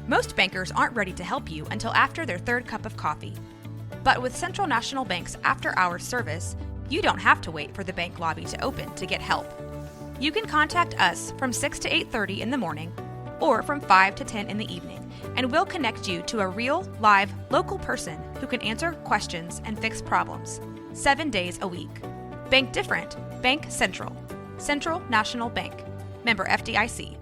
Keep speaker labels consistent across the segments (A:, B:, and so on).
A: Most bankers aren't ready to help you until after their third cup of coffee. But with Central National Bank's after-hours service, you don't have to wait for the bank lobby to open to get help. You can contact us from 6 to 8:30 in the morning or from 5 to 10 in the evening, and we'll connect you to a real, live, local person who can answer questions and fix problems 7 days a week. Bank different. Bank Central. Central National Bank. Member FDIC.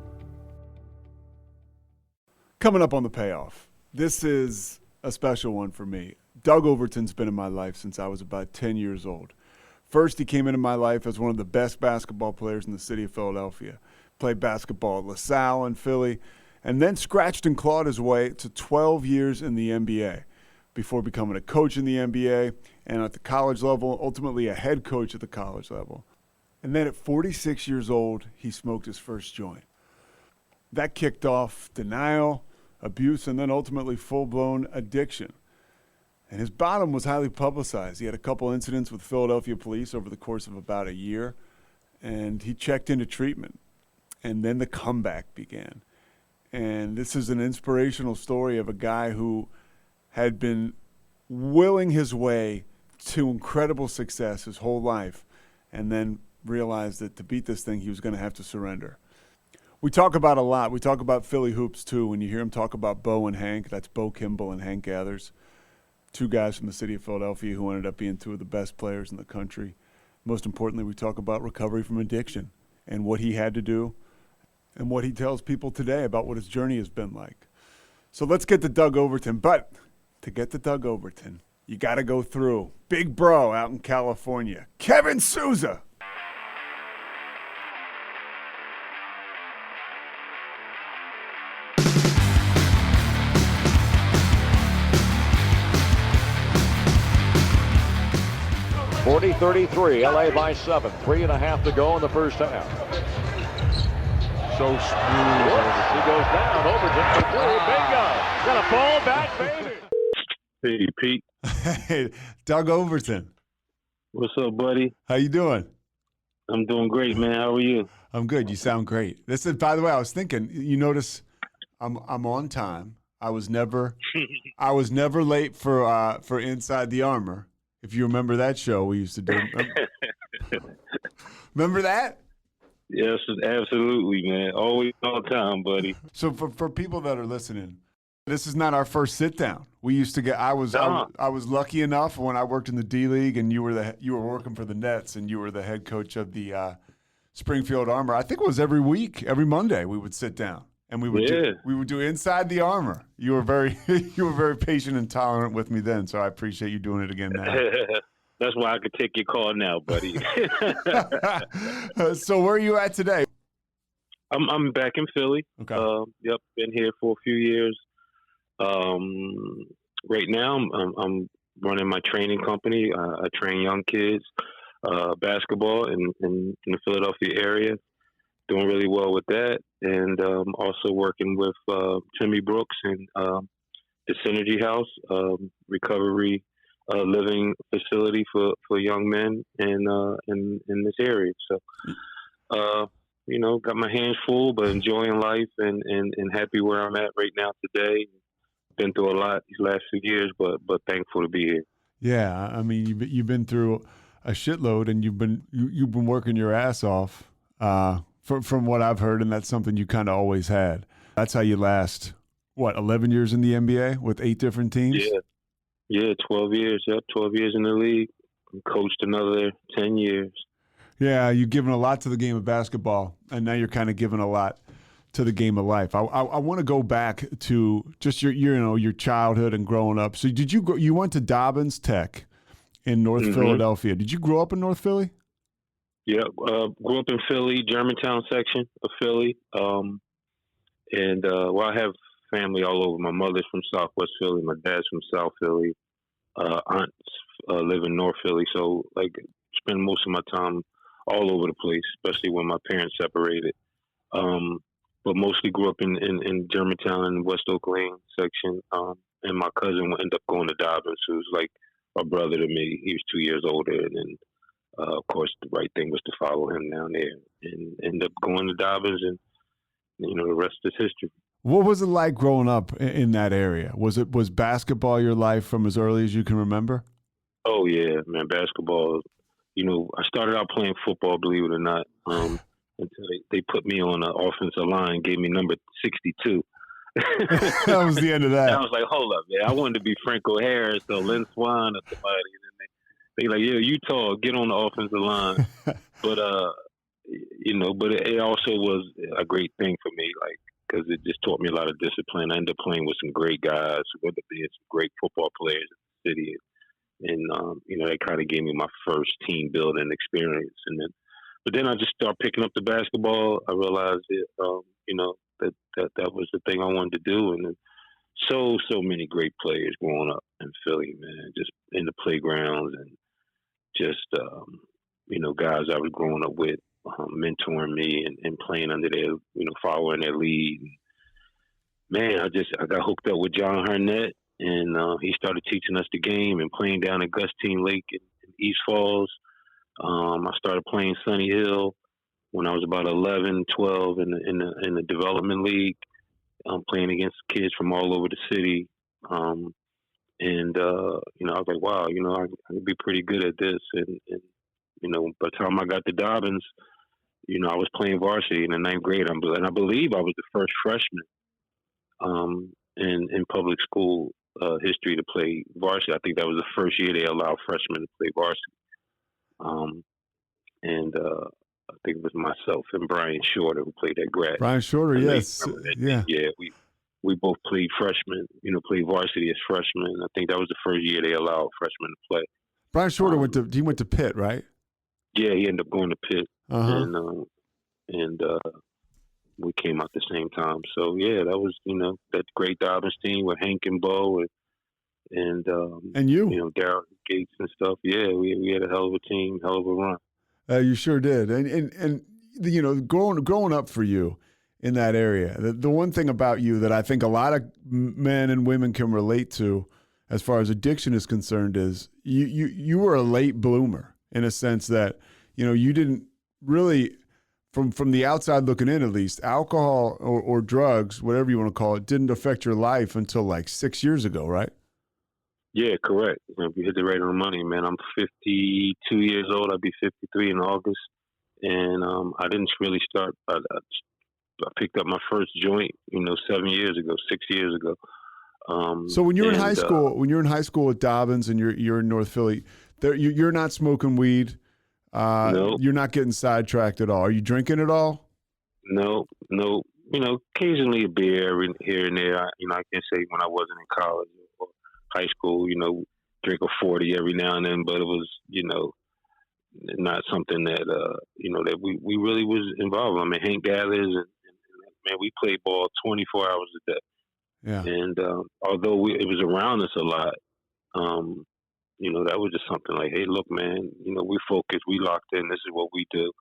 B: Coming up on the Payoff, this is a special one for me. Doug Overton's been in my life since I was about 10 years old. First, he came into my life as one of the best basketball players in the city of Philadelphia. Played basketball at LaSalle in Philly, and then scratched and clawed his way to 12 years in the NBA before becoming a coach in the NBA and at the college level, ultimately a head coach at the college level. And then at 46 years old, he smoked his first joint. That kicked off denial, abuse, and then ultimately full-blown addiction. And his bottom was highly publicized. He had a couple incidents with Philadelphia police over the course of about a year, and he checked into treatment. And then the comeback began. And this is an inspirational story of a guy who had been willing his way to incredible success his whole life, and then realized that to beat this thing, he was going to have to surrender. We talk about a lot. We talk about Philly hoops, too. When you hear him talk about Bo and Hank, that's Bo Kimball and Hank Gathers, two guys from the city of Philadelphia who ended up being two of the best players in the country. Most importantly, we talk about recovery from addiction and what he had to do and what he tells people today about what his journey has been like. So let's get to Doug Overton. But to get to Doug Overton, you got to go through Big Bro out in California, Kevin Souza.
C: Forty 33, LA by 7. 3.5 to go in the first half.
B: So smooth.
C: He goes down. Overton for three. Bingo. Got a ball back, baby.
D: Hey, Pete.
B: Hey, Doug Overton.
D: What's up, buddy?
B: How you doing?
D: I'm doing great, man. How are you?
B: I'm good. You sound great. This is, by the way, I was thinking. You notice, I'm on time. I was never late for Inside the Armor. If you remember that show we used to do. Remember that?
D: Yes, absolutely, man. Always on time, buddy.
B: So for people that are listening, this is not our first sit down. We used to get. I was lucky enough when I worked in the D League, and you were working for the Nets, and you were the head coach of the Springfield Armor. I think it was every week, every Monday, we would sit down and we would do Inside the Armor. You were very patient and tolerant with me then, so I appreciate you doing it again now.
D: That's why I could take your call now, buddy.
B: So where are you at today?
D: I'm back in Philly.
B: Okay.
D: Yep, been here for a few years. Right now, I'm running my training company. I train young kids basketball in the Philadelphia area. Doing really well with that, and also working with Timmy Brooks and the Synergy House recovery living facility for young men in this area. So, got my hands full, but enjoying life and happy where I'm at right now today. Been through a lot these last few years, but thankful to be here.
B: Yeah, I mean, you've been through a shitload, and you've been working your ass off. From what I've heard, and that's something you kind of always had. That's how you last, 11 years in the NBA with 8 different teams?
D: Yeah, 12 years. Yep, 12 years in the league. Coached another 10 years.
B: Yeah, you've given a lot to the game of basketball, and now you're kind of giving a lot to the game of life. I want to go back to just your childhood and growing up. So you went to Dobbins Tech in North Philadelphia. Did you grow up in North Philly?
D: Yeah, grew up in Philly, Germantown section of Philly. I have family all over. My mother's from Southwest Philly. My dad's from South Philly. Aunts live in North Philly. So, spend most of my time all over the place, especially when my parents separated. But mostly grew up in Germantown and West Oak Lane section. And my cousin ended up going to Dobbins, who's like a brother to me. He was 2 years older, and of course, the right thing was to follow him down there, and ended up going to Dobbins, and the rest is history.
B: What was it like growing up in that area? Was basketball your life from as early as you can remember?
D: Oh yeah, man, basketball. I started out playing football, believe it or not, until they put me on the offensive line, gave me number 62.
B: That was the end of
D: And I
B: that.
D: was like, hold up, man. I wanted to be Franco Harris or Lynn Swan or somebody. And then they like, yeah, you tall, get on the offensive line. But, but it also was a great thing for me, like, because it just taught me a lot of discipline. I ended up playing with some great guys who ended up being some great football players in the city. And that kind of gave me my first team building experience. But then I just started picking up the basketball. I realized that was the thing I wanted to do. And then so many great players growing up in Philly, man, just in the playgrounds and just, guys I was growing up with, mentoring me and playing under their, following their lead. Man, I got hooked up with John Harnett, and he started teaching us the game and playing down at Gustine Lake in East Falls. I started playing Sunny Hill when I was about 11, 12 in the development league, playing against kids from all over the city. I was like, wow, I could be pretty good at this. And by the time I got to Dobbins, I was playing varsity in the ninth grade. And I believe I was the first freshman in public school history to play varsity. I think that was the first year they allowed freshmen to play varsity. I think it was myself and Brian Shorter who played at Grad.
B: Brian Shorter, yes. Yeah.
D: Yeah, we both played freshmen, played varsity as freshmen. I think that was the first year they allowed freshmen to play.
B: Brian Shorter went to Pitt, right?
D: Yeah, he ended up going to Pitt.
B: Uh-huh.
D: And we came out the same time. So yeah, that was, that great Dobbins team with Hank and Bo and
B: you,
D: Darryl Gates and stuff. Yeah, we had a hell of a team, hell of a run.
B: You sure did. And growing up for you in that area, the one thing about you that I think a lot of men and women can relate to as far as addiction is concerned is you were a late bloomer in a sense that, you didn't really, from the outside looking in at least, alcohol or drugs, whatever you want to call it, didn't affect your life until like 6 years ago, right?
D: Yeah, correct. You hit the right on the money, man. I'm 52 years old. I'll be 53 in August. And I didn't really start. I picked up my first joint, 6 years ago.
B: So when you're in high school at Dobbins and you're in North Philly, you're not smoking weed.
D: No.
B: You're not getting sidetracked at all. Are you drinking at all?
D: No. Occasionally a beer here and there. I can say when I wasn't in college or high school, drink a 40 every now and then, but it was, not something that, that we really was involved in. I mean, Hank gathers and man, we played ball 24 hours a day.
B: Yeah.
D: And although it was around us a lot, that was just something like, hey, look, man, we focused, we locked in, this is what we do.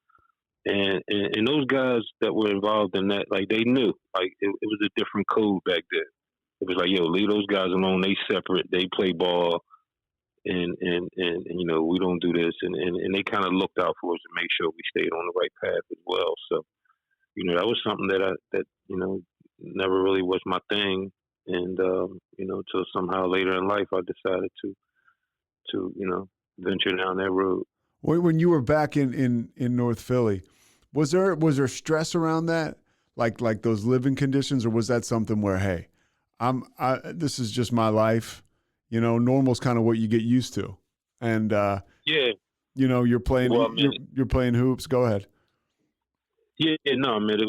D: And those guys that were involved in that, like, they knew, like, it was a different code back then. It was like, yo, leave those guys alone. They separate. They play ball, and we don't do this. And they kind of looked out for us to make sure we stayed on the right path as well. So, that was something that never really was my thing. And till somehow later in life, I decided to venture down that road.
B: When you were back in North Philly, was there stress around that, like those living conditions, or was that something where, hey, this is just my life, normal's kind of what you get used to, and
D: yeah,
B: you're playing you're playing hoops. Go ahead.
D: Yeah, no, I mean it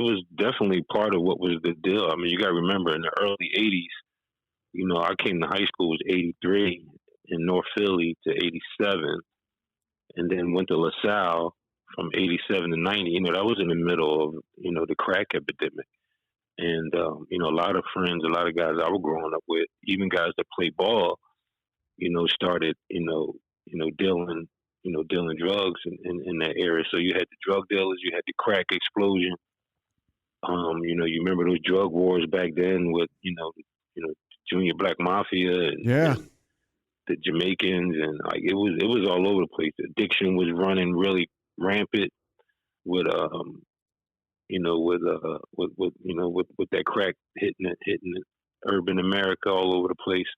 D: was definitely part of what was the deal. I mean, you got to remember in the early '80s, I came to high school was '83 in North Philly to '87, and then went to LaSalle from '87 to '90. That was in the middle of the crack epidemic, and a lot of friends, a lot of guys I was growing up with, even guys that play ball, started dealing drugs in that area. So you had the drug dealers, you had the crack explosion. You remember those drug wars back then with Junior Black Mafia and the Jamaicans, and like it was all over the place. Addiction was running really rampant with with that crack hitting urban America all over the place.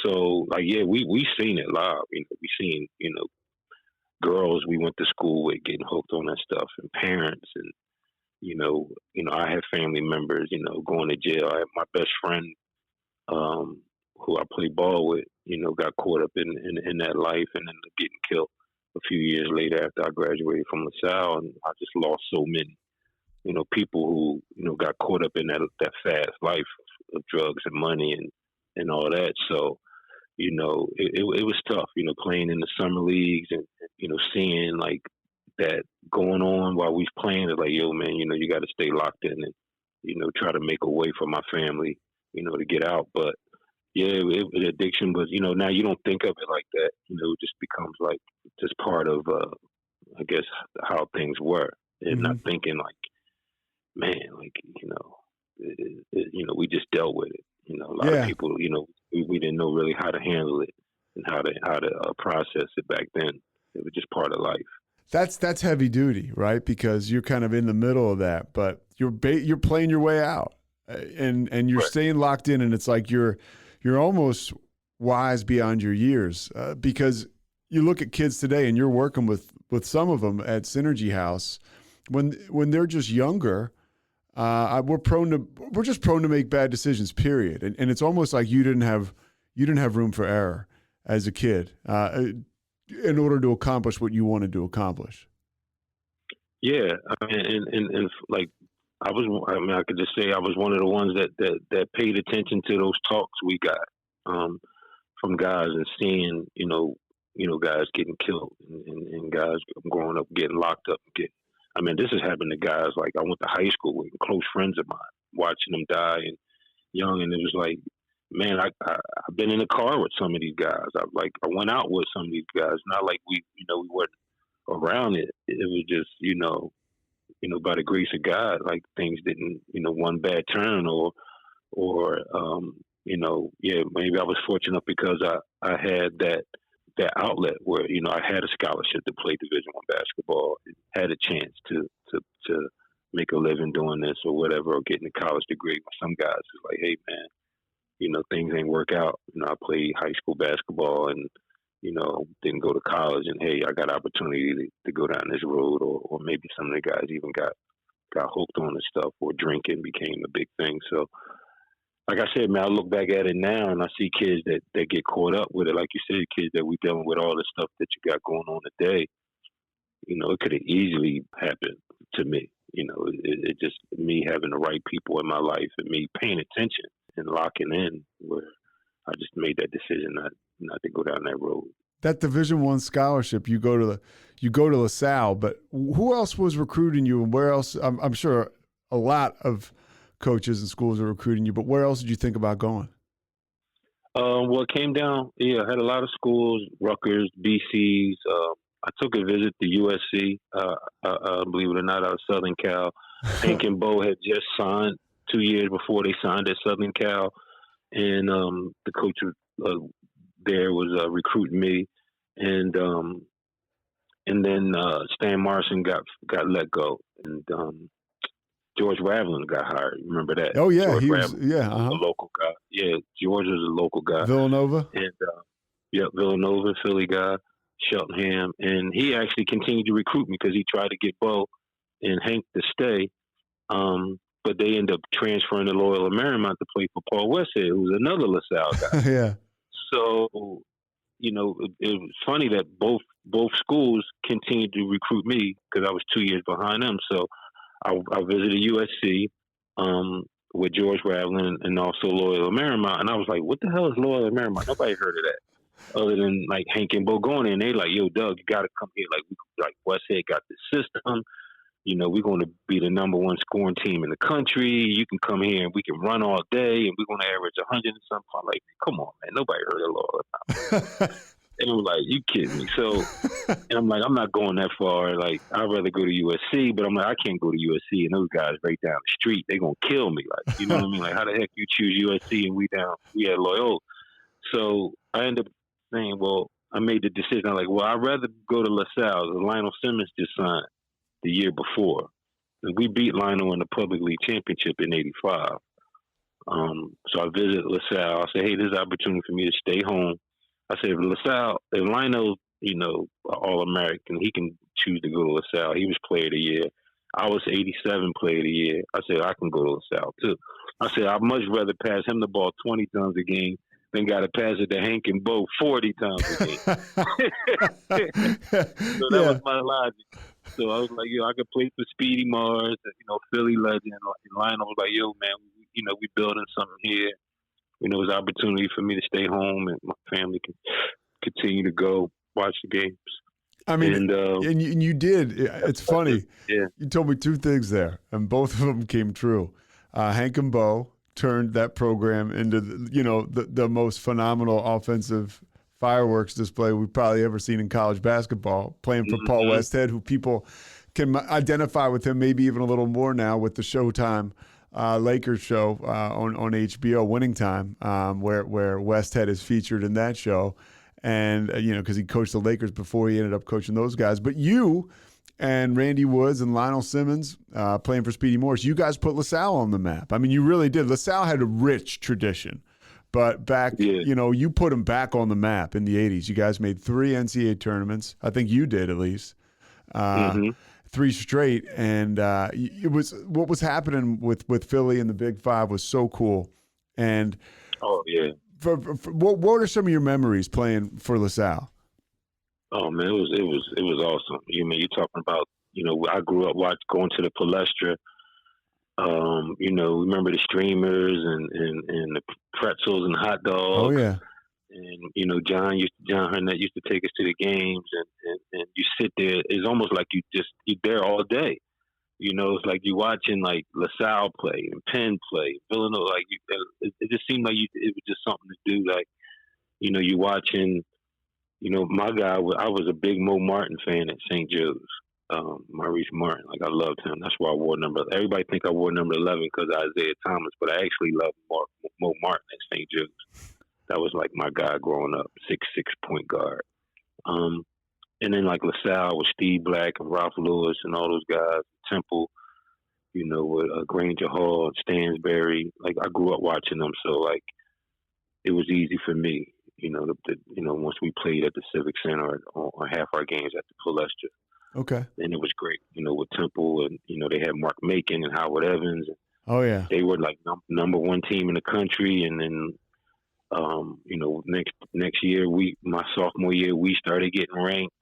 D: So like, yeah, we seen it live. We seen, girls we went to school with getting hooked on that stuff, and parents, and I had family members, going to jail. I had my best friend, who I played ball with, got caught up in that life and ended up getting killed a few years later after I graduated from LaSalle. And I just lost so many, people who, got caught up in that fast life of drugs and money and all that. So, it was tough, playing in the summer leagues and, seeing like that going on while we was playing. It's like, yo, man, you got to stay locked in and, try to make a way for my family, to get out. But yeah, addiction was, now you don't think of it like that. It just becomes like just part of, I guess, how things were, and not thinking like, man, like, we just dealt with it. A lot of people, we didn't know really how to handle it and how to process it back then. It was just part of life.
B: That's heavy duty, right? Because you're kind of in the middle of that, but you're playing your way out, and you're staying locked in, and it's like you're almost wise beyond your years, because you look at kids today, and you're working with some of them at Synergy House when they're just younger. We're just prone to make bad decisions, period. And it's almost like you didn't have room for error as a kid, in order to accomplish what you wanted to accomplish.
D: Yeah. I mean, and like, I could just say I was one of the ones that paid attention to those talks we got, from guys, and seeing, guys getting killed and guys growing up, getting locked up, this has happened to guys like I went to high school with, close friends of mine, watching them die and young. And it was like, man, I've been in the car with some of these guys. I went out with some of these guys. Not like we weren't around it. It was just, by the grace of God, like things didn't, one bad turn or maybe I was fortunate because I had that outlet where, I had a scholarship to play Division I basketball, had a chance to make a living doing this or whatever, or getting a college degree. Some guys is like, hey man, things ain't work out. I played high school basketball and, didn't go to college, and hey, I got opportunity to go down this road, or maybe some of the guys even got hooked on this stuff, or drinking became a big thing. So like I said, man, I look back at it now and I see kids that get caught up with it. Like you said, kids that we dealing with all the stuff that you got going on today, it could have easily happened to me. It just me having the right people in my life and me paying attention and locking in, where I just made that decision not to go down that road.
B: That Division I scholarship, you go to LaSalle, but who else was recruiting you, and where else? I'm sure a lot of coaches and schools are recruiting you, but where else did you think about going?
D: Well, it came down. Yeah, I had a lot of schools, Rutgers, BC's. I took a visit to USC. Believe it or not, out of Southern Cal. Hank and Bo had just signed 2 years before they signed at Southern Cal, and the coach there was recruiting me, and then Stan Morrison got let go, and George Ravlin got hired. Remember that?
B: Oh yeah,
D: George
B: he
D: Ravlin
B: was. Yeah,
D: a local guy. Yeah, George was a local guy.
B: Villanova.
D: And Villanova, Philly guy, Cheltenham, and he actually continued to recruit me because he tried to get Bo and Hank to stay. But they ended up transferring to Loyola Marymount to play for Paul Westhead, who's another LaSalle guy.
B: Yeah.
D: So, it was funny that both schools continued to recruit me because I was 2 years behind them. So I visited USC with George Ravlin and also Loyola Marymount, and I was like, "What the hell is Loyola Marymount?" Nobody heard of that, other than like Hank and Bo going in. They like, "Yo, Doug, you got to come here. Like Westhead got this system. We're going to be the number one scoring team in the country. You can come here and we can run all day, and we're going to average 100 and something." I'm like, come on, man. Nobody heard of Loyola. And I'm like, you kidding me? So, and I'm like, I'm not going that far. Like, I'd rather go to USC, but I'm like, I can't go to USC, and those guys right down the street, they're going to kill me. Like, you know what I mean? Like, how the heck you choose USC and we at Loyola? So I ended up saying, well, I made the decision. I'm like, well, I'd rather go to LaSalle. Lionel Simmons just signed the year before. We beat Lionel in the Public League Championship in '85. So I visited LaSalle. I said, hey, this is an opportunity for me to stay home. I said, if Lionel, All-American, he can choose to go to LaSalle. He was Player of the Year. I was '87 Player of the Year. I said, I can go to LaSalle too. I said, I'd much rather pass him the ball 20 times a game than got to pass it to Hank and Bo 40 times a game. So that was my logic. So I was like, I could play for Speedy Mars, Philly legend. And Lionel was like, man, we building something here. It was an opportunity for me to stay home and my family can continue to go watch the games.
B: I mean, and you did. It's funny.
D: Yeah.
B: You told me two things there, and both of them came true. Hank and Bo turned that program into, the most phenomenal offensive fireworks display we've probably ever seen in college basketball, playing for Paul Westhead, who people can identify with him maybe even a little more now with the Showtime Lakers show on HBO, Winning Time, where Westhead is featured in that show. And, because he coached the Lakers before he ended up coaching those guys. But you and Randy Woods and Lionel Simmons playing for Speedy Morris, you guys put LaSalle on the map. I mean, you really did. LaSalle had a rich tradition. But back, you put them back on the map in the 80s. You guys made 3 NCAA tournaments. I think you did at least. 3 straight. And it was what was happening with Philly and the Big Five was so cool. And what are some of your memories playing for LaSalle?
D: Oh man, it was awesome. You're talking about, I grew up going to the Palestra. Remember the streamers and the pretzels and hot dogs.
B: Oh yeah.
D: And John Hurnett used to take us to the games, and you sit there. It's almost like you're there all day. It's like you watching like LaSalle play and Penn play, Villanova. Like it just seemed like it was just something to do. Like you watching. My guy. I was a big Mo Martin fan at St. Joe's. Maurice Martin. Like I loved him. That's why I wore number. Everybody think I wore number 11 because of Isaiah Thomas, but I actually loved Mo Martin at St. Joe's. That was like my guy growing up, 6'6" point guard. And then like LaSalle with Steve Black and Ralph Lewis and all those guys, Temple, with Granger Hall and Stansberry. Like I grew up watching them, so like it was easy for me. Once we played at the Civic Center or half our games at the Palestra.
B: Okay.
D: And it was great, with Temple and they had Mark Macon and Howard Evans.
B: Oh yeah.
D: They were like number 1 team in the country, and then. Next year, my sophomore year, we started getting ranked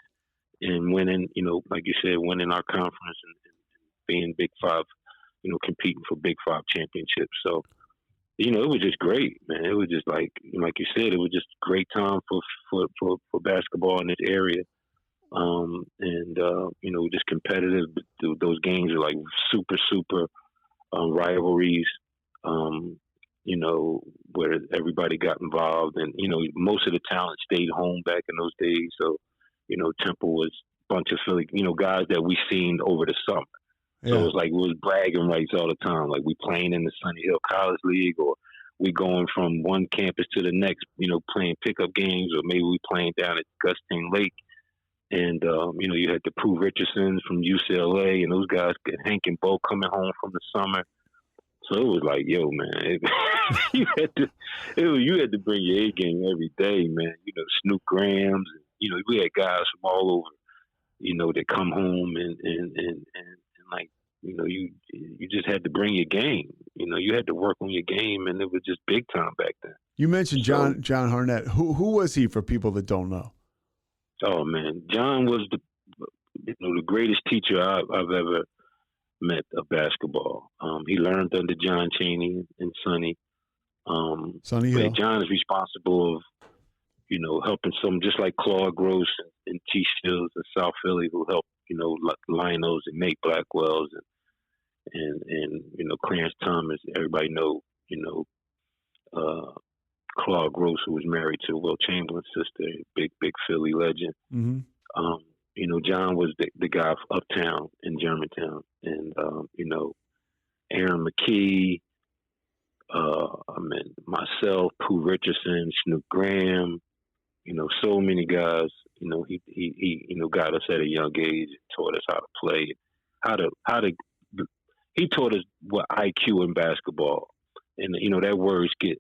D: and winning, like you said, winning our conference and being Big Five, competing for Big Five championships. So, it was just great, man. It was just like you said, it was just a great time for basketball in this area. Just competitive. Those games are like super rivalries. Where everybody got involved and, most of the talent stayed home back in those days. So, Temple was a bunch of Philly, guys that we seen over the summer. So it was like, we was bragging rights all the time. Like we playing in the Sunny Hill College League, or we going from one campus to the next, playing pickup games, or maybe we playing down at Gustine Lake. And, you had the Pooh Richardsons from UCLA and those guys, Hank and Bo coming home from the summer. So it was like, yo, man, you had to bring your A game every day, man. Snoop Grams, and, we had guys from all over, that come home and like, you just had to bring your game. You had to work on your game, and it was just big time back then.
B: You mentioned John Hurnett. Who was he for people that don't know?
D: Oh man, John was the greatest teacher I've ever met of basketball. He learned under John Chaney and Sonny.
B: Sonny Hill.
D: John is responsible of, helping some, just like Claude Gross and T. Stills in South Philly, who helped, Lionels and Nate Blackwells and Clarence Thomas. Everybody know, Claude Gross, who was married to Will Chamberlain's sister, big Philly legend.
B: Mm-hmm.
D: John was the guy uptown in Germantown, and Aaron McKee, myself, Pooh Richardson, Snoop Graham, so many guys. He got us at a young age, taught us how to play, how to he taught us what IQ in basketball, and that word get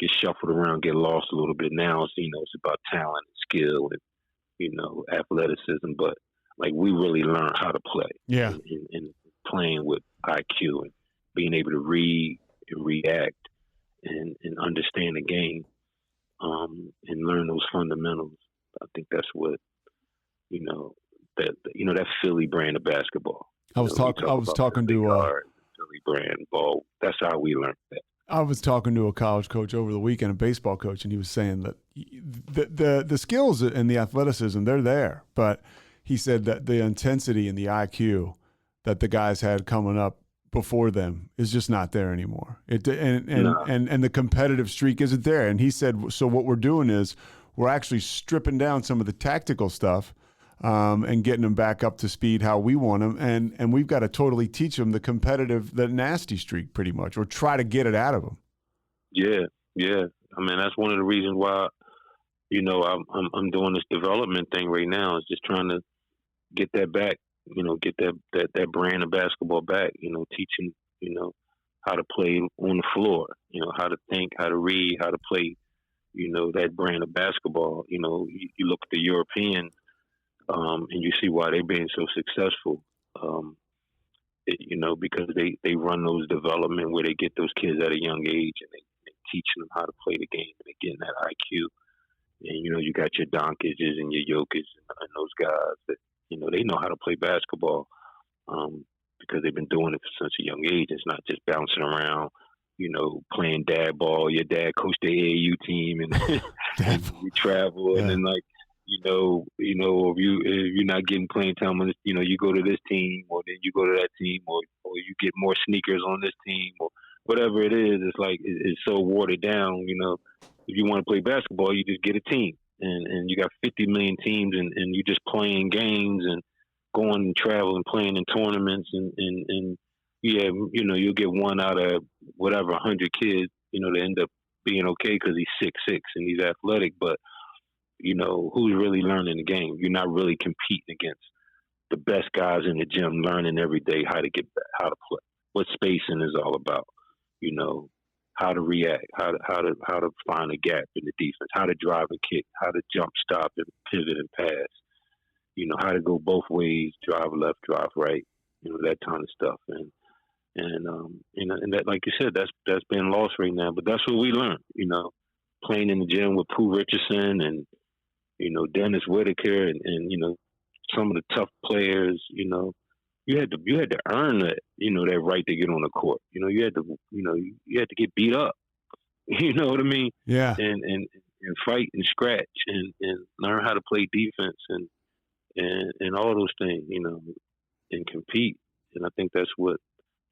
D: get shuffled around, get lost a little bit. Now it's about talent and skill and athleticism, but like we really learn how to play.
B: Yeah,
D: and playing with IQ and being able to read and react and understand the game, and learn those fundamentals. I think that's what that Philly brand of basketball.
B: I was talking to
D: Philly brand ball. That's how we learned that.
B: I was talking to a college coach over the weekend, a baseball coach, and he was saying that the skills and the athleticism, they're there, but he said that the intensity and the IQ that the guys had coming up before them is just not there anymore. And the competitive streak isn't there. And he said, so what we're doing is we're actually stripping down some of the tactical stuff, and getting them back up to speed how we want them. And we've got to totally teach them the nasty streak pretty much, or try to get it out of them. Yeah.
D: I mean, that's one of the reasons why, I'm doing this development thing right now, is just trying to get that back, get that brand of basketball back, teaching, how to play on the floor, how to think, how to read, how to play, that brand of basketball. You look at the European, and you see why they're being so successful, because they run those development where they get those kids at a young age and they teaching them how to play the game, and they're getting that IQ. And, you got your Donkages and your Jokic's and those guys that, they know how to play basketball, because they've been doing it since a young age. It's not just bouncing around, playing dad ball. Your dad coached the AAU team and we travel, and then if you're not getting playing time on this, you go to this team, or then you go to that team, or you get more sneakers on this team, or whatever it is. It's like it's so watered down. If you want to play basketball, you just get a team, and you got 50 million teams, and you just playing games and going and traveling, playing in tournaments, and you'll get one out of whatever 100 kids, to end up being okay because he's 6'6" and he's athletic, but who's really learning the game? You're not really competing against the best guys in the gym, learning every day how to play, what spacing is all about, how to react, how to find a gap in the defense, how to drive and kick, how to jump, stop, and pivot and pass, how to go both ways, drive left, drive right, that kind of stuff. And that, like you said, that's been lost right now, but that's what we learned, playing in the gym with Pooh Richardson and, Dennis Whitaker and some of the tough players, you had to earn that, that right to get on the court. You had to get beat up. You know what I mean?
B: Yeah.
D: And fight and scratch and learn how to play defense and all those things, and compete. And I think that's what,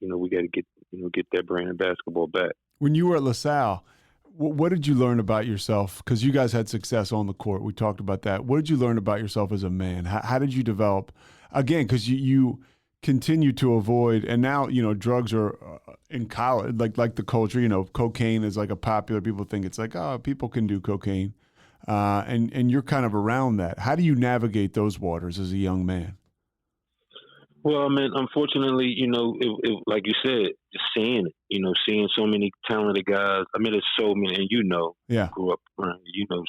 D: we got to get that brand of basketball back.
B: When you were at LaSalle, what did you learn about yourself? Because you guys had success on the court. We talked about that. What did you learn about yourself as a man? How did you develop? Again, because you continue to avoid, and now, drugs are in college, like the culture, cocaine is like a popular, people think it's like, oh, people can do cocaine. And you're kind of around that. How do you navigate those waters as a young man?
D: Well, I mean, unfortunately, it, like you said, just seeing it, seeing so many talented guys. I mean, there's so many, and
B: yeah,
D: grew up around,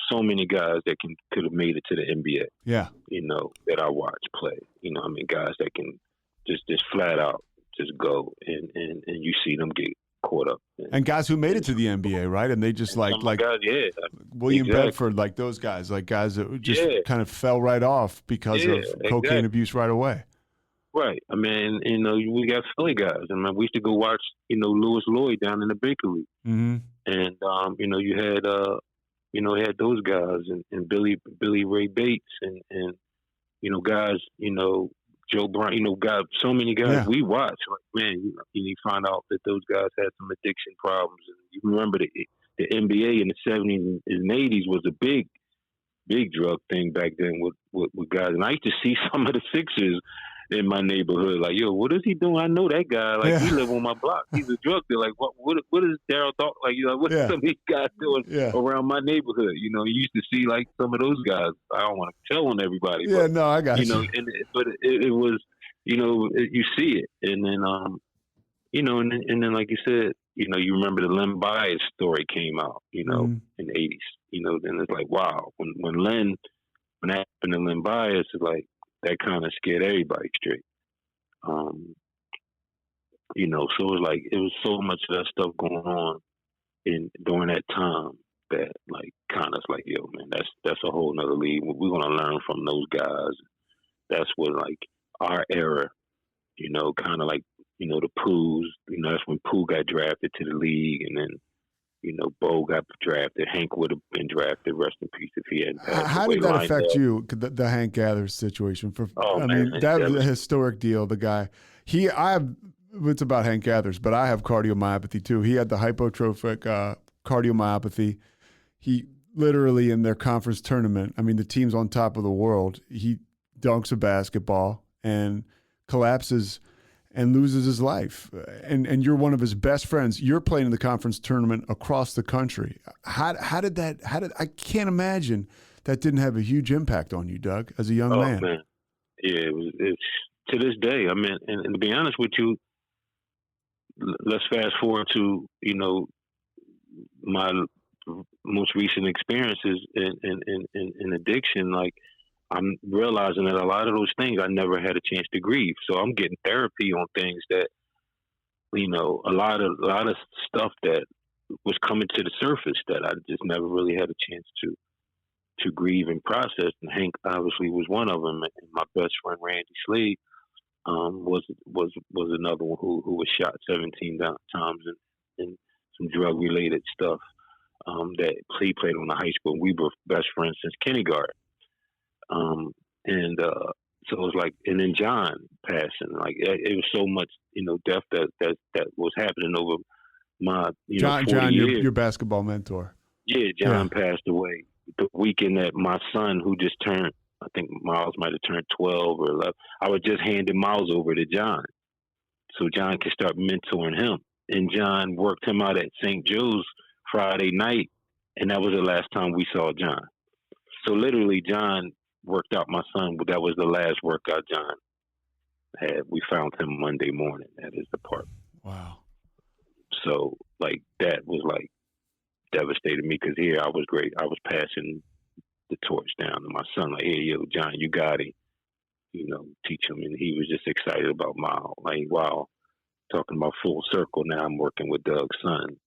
D: so many guys that could have made it to the NBA.
B: Yeah,
D: that I watch play. I mean, guys that can just flat out just go, and you see them get caught up.
B: And guys who made it to the NBA, right? And they just like
D: guys, yeah,
B: William
D: exactly.
B: Bedford, like those guys, like guys that just kind of fell right off because of cocaine abuse right away.
D: Right. I mean, we got Philly guys. I mean, we used to go watch, Louis Lloyd down in the Baker League.
B: Mm-hmm.
D: And, you had those guys and Billy Ray Bates and guys, Joe Brown, guys, so many guys we watch. Like, man, you find out that those guys had some addiction problems. And you remember the NBA in the 70s and 80s was a big drug thing back then with guys. And I used to see some of the Sixers in my neighborhood, like, yo, what is he doing? I know that guy. Like, he live on my block. He's a drug dealer. Like, what is Daryl talk? Like, what are some of these guys doing around my neighborhood? You used to see like some of those guys. I don't want to tell on everybody.
B: Yeah, but, no, I got you.
D: But it was, you see it, and then and then like you said, you remember the Len Bias story came out, in the 80s, then it's like, wow, when that happened to Len Bias, it's like that kind of scared everybody straight. So it was like it was so much of that stuff going on during that time that like kind of like, yo, man, that's a whole nother league. We're gonna learn from those guys. That's what like our era, kind of like the Poos. That's when Pooh got drafted to the league, and then Bo got drafted. Hank would have been drafted. Rest in peace if he hadn't passed
B: How
D: away.
B: did that affect you? The Hank Gathers situation. That was a historic deal. The guy, it's about Hank Gathers, but I have cardiomyopathy too. He had the hypertrophic cardiomyopathy. He literally in their conference tournament, the team's on top of the world. He dunks a basketball and collapses and loses his life. And you're one of his best friends. You're playing in the conference tournament across the country. How did I can't imagine that didn't have a huge impact on you, Doug, as a young man.
D: Oh, man. Yeah, it's to this day. And to be honest with you, let's fast forward to, my most recent experiences in addiction. Like, I'm realizing that a lot of those things I never had a chance to grieve. So I'm getting therapy on things that, a lot of stuff that was coming to the surface that I just never really had a chance to grieve and process. And Hank obviously was one of them. And my best friend Randy Slade was another one who was shot 17 times and some drug related stuff that he played on the high school. We were best friends since kindergarten. So it was like, and then John passing, like it was so much, death that was happening over my,
B: John,
D: 40 years.
B: Your basketball mentor.
D: Yeah, John passed away the weekend that my son, who just turned, I think Miles might have turned 12 or 11. I was just handing Miles over to John, so John could start mentoring him. And John worked him out at St. Joe's Friday night, and that was the last time we saw John. So literally, John worked out my son, but that was the last workout John had. We found him Monday morning at his apartment.
B: Wow.
D: So like that was like devastated me, because here I was great. I was passing the torch down to my son, like, hey, yo, John, you got it. Teach him. And he was just excited about Miles. Like, wow, talking about full circle. Now I'm working with Doug's son.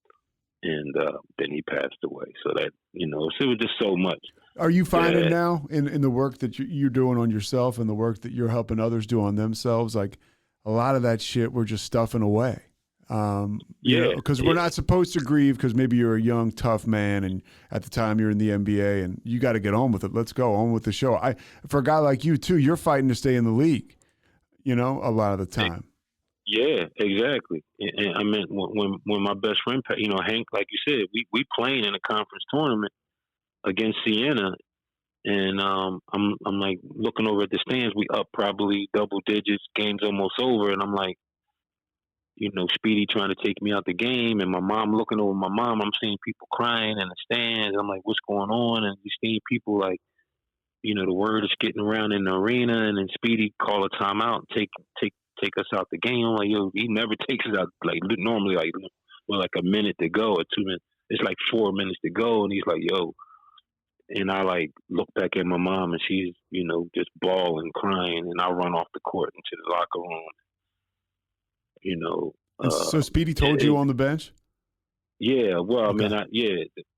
D: And then he passed away. So that, so it was just so much.
B: Are you finding now in the work that you're doing on yourself and the work that you're helping others do on themselves, like a lot of that shit we're just stuffing away? Because we're not supposed to grieve because maybe you're a young, tough man and at the time you're in the NBA and you got to get on with it. Let's go on with the show. For a guy like you too, you're fighting to stay in the league, a lot of the time.
D: Yeah, exactly. And when my best friend, Hank, like you said, we playing in a conference tournament against Siena, and I'm like looking over at the stands. We up probably double digits. Game's almost over, and I'm like, Speedy trying to take me out the game, and my mom looking over my mom. I'm seeing people crying in the stands. I'm like, what's going on? And you see people like, the word is getting around in the arena, and then Speedy call a timeout, take us out the game. I'm like, yo, he never takes us out. Like normally, like a minute to go or 2 minutes. It's like 4 minutes to go, and he's like, yo. And I like look back at my mom, and she's just bawling, crying, and I run off the court into the locker room.
B: So Speedy told you on the bench?
D: Yeah, well,
B: Okay.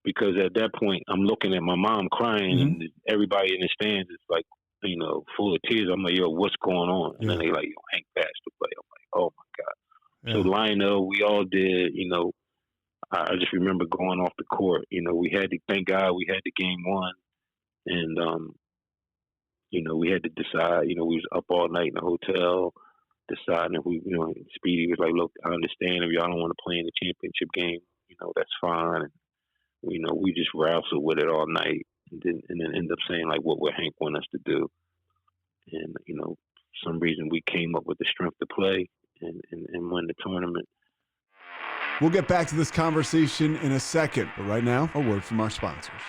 D: because at that point I'm looking at my mom crying, and everybody in the stands is like, full of tears. I'm like, yo, what's going on? And then they like, yo, Hank passed away. I'm like, oh my God. Yeah. So Lionel, we all did, I just remember going off the court. Thank God we had the game won. And, we had to decide, we was up all night in the hotel deciding if we, Speedy was like, look, I understand if y'all don't want to play in the championship game, that's fine. And, we just wrestled with it all night. And then end up saying like what would Hank want us to do, and for some reason we came up with the strength to play and win the tournament.
B: We'll get back to this conversation in a second, but right now a word from our sponsors.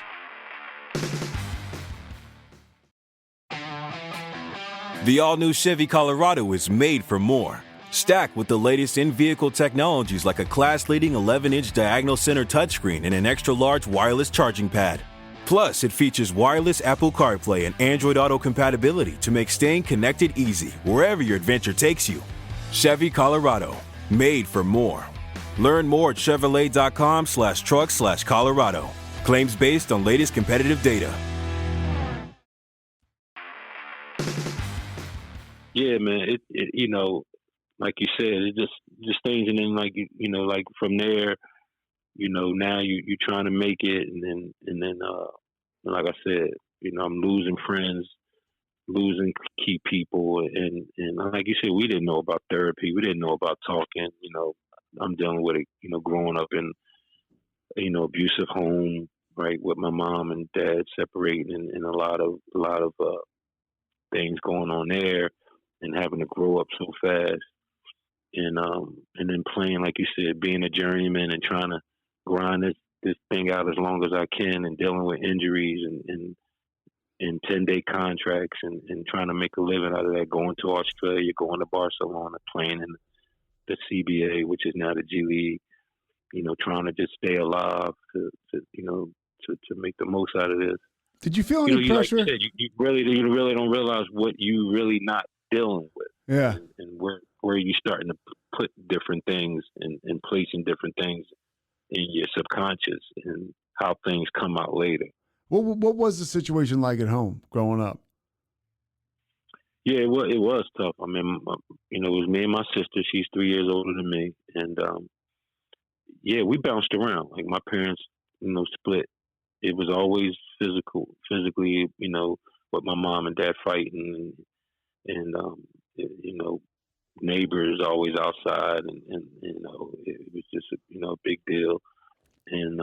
E: The all-new Chevy Colorado is made for more. Stacked with the latest in-vehicle technologies like a class-leading 11-inch diagonal center touchscreen and an extra-large wireless charging pad. Plus, it features wireless Apple CarPlay and Android Auto compatibility to make staying connected easy wherever your adventure takes you. Chevy Colorado, made for more. Learn more at Chevrolet.com/truck/Colorado. Claims based on latest competitive data.
D: Yeah, man. It you know, like you said, it just things, and then like like from there, now you trying to make it, and then like I said, I'm losing friends, losing key people, and like you said, we didn't know about therapy, we didn't know about talking. I'm dealing with it, growing up in abusive home, right, with my mom and dad separating, and a lot of things going on there, and having to grow up so fast, and then playing, like you said, being a journeyman and trying to grind this thing out as long as I can, and dealing with injuries and 10-day contracts, and trying to make a living out of that, going to Australia, going to Barcelona, playing in the CBA, which is now the G League, trying to just stay alive to make the most out of this.
B: Did you feel any pressure?
D: Like you said, you really don't realize what you really not dealing with.
B: Yeah.
D: And where you starting to put different things and placing different things in your subconscious, and how things come out later.
B: What was the situation like at home growing up?
D: Yeah, it was tough. I mean, it was me and my sister. She's 3 years older than me, and yeah, we bounced around. Like, my parents, split. It was always physically, with my mom and dad fighting, and neighbors always outside, and it was just a big deal. And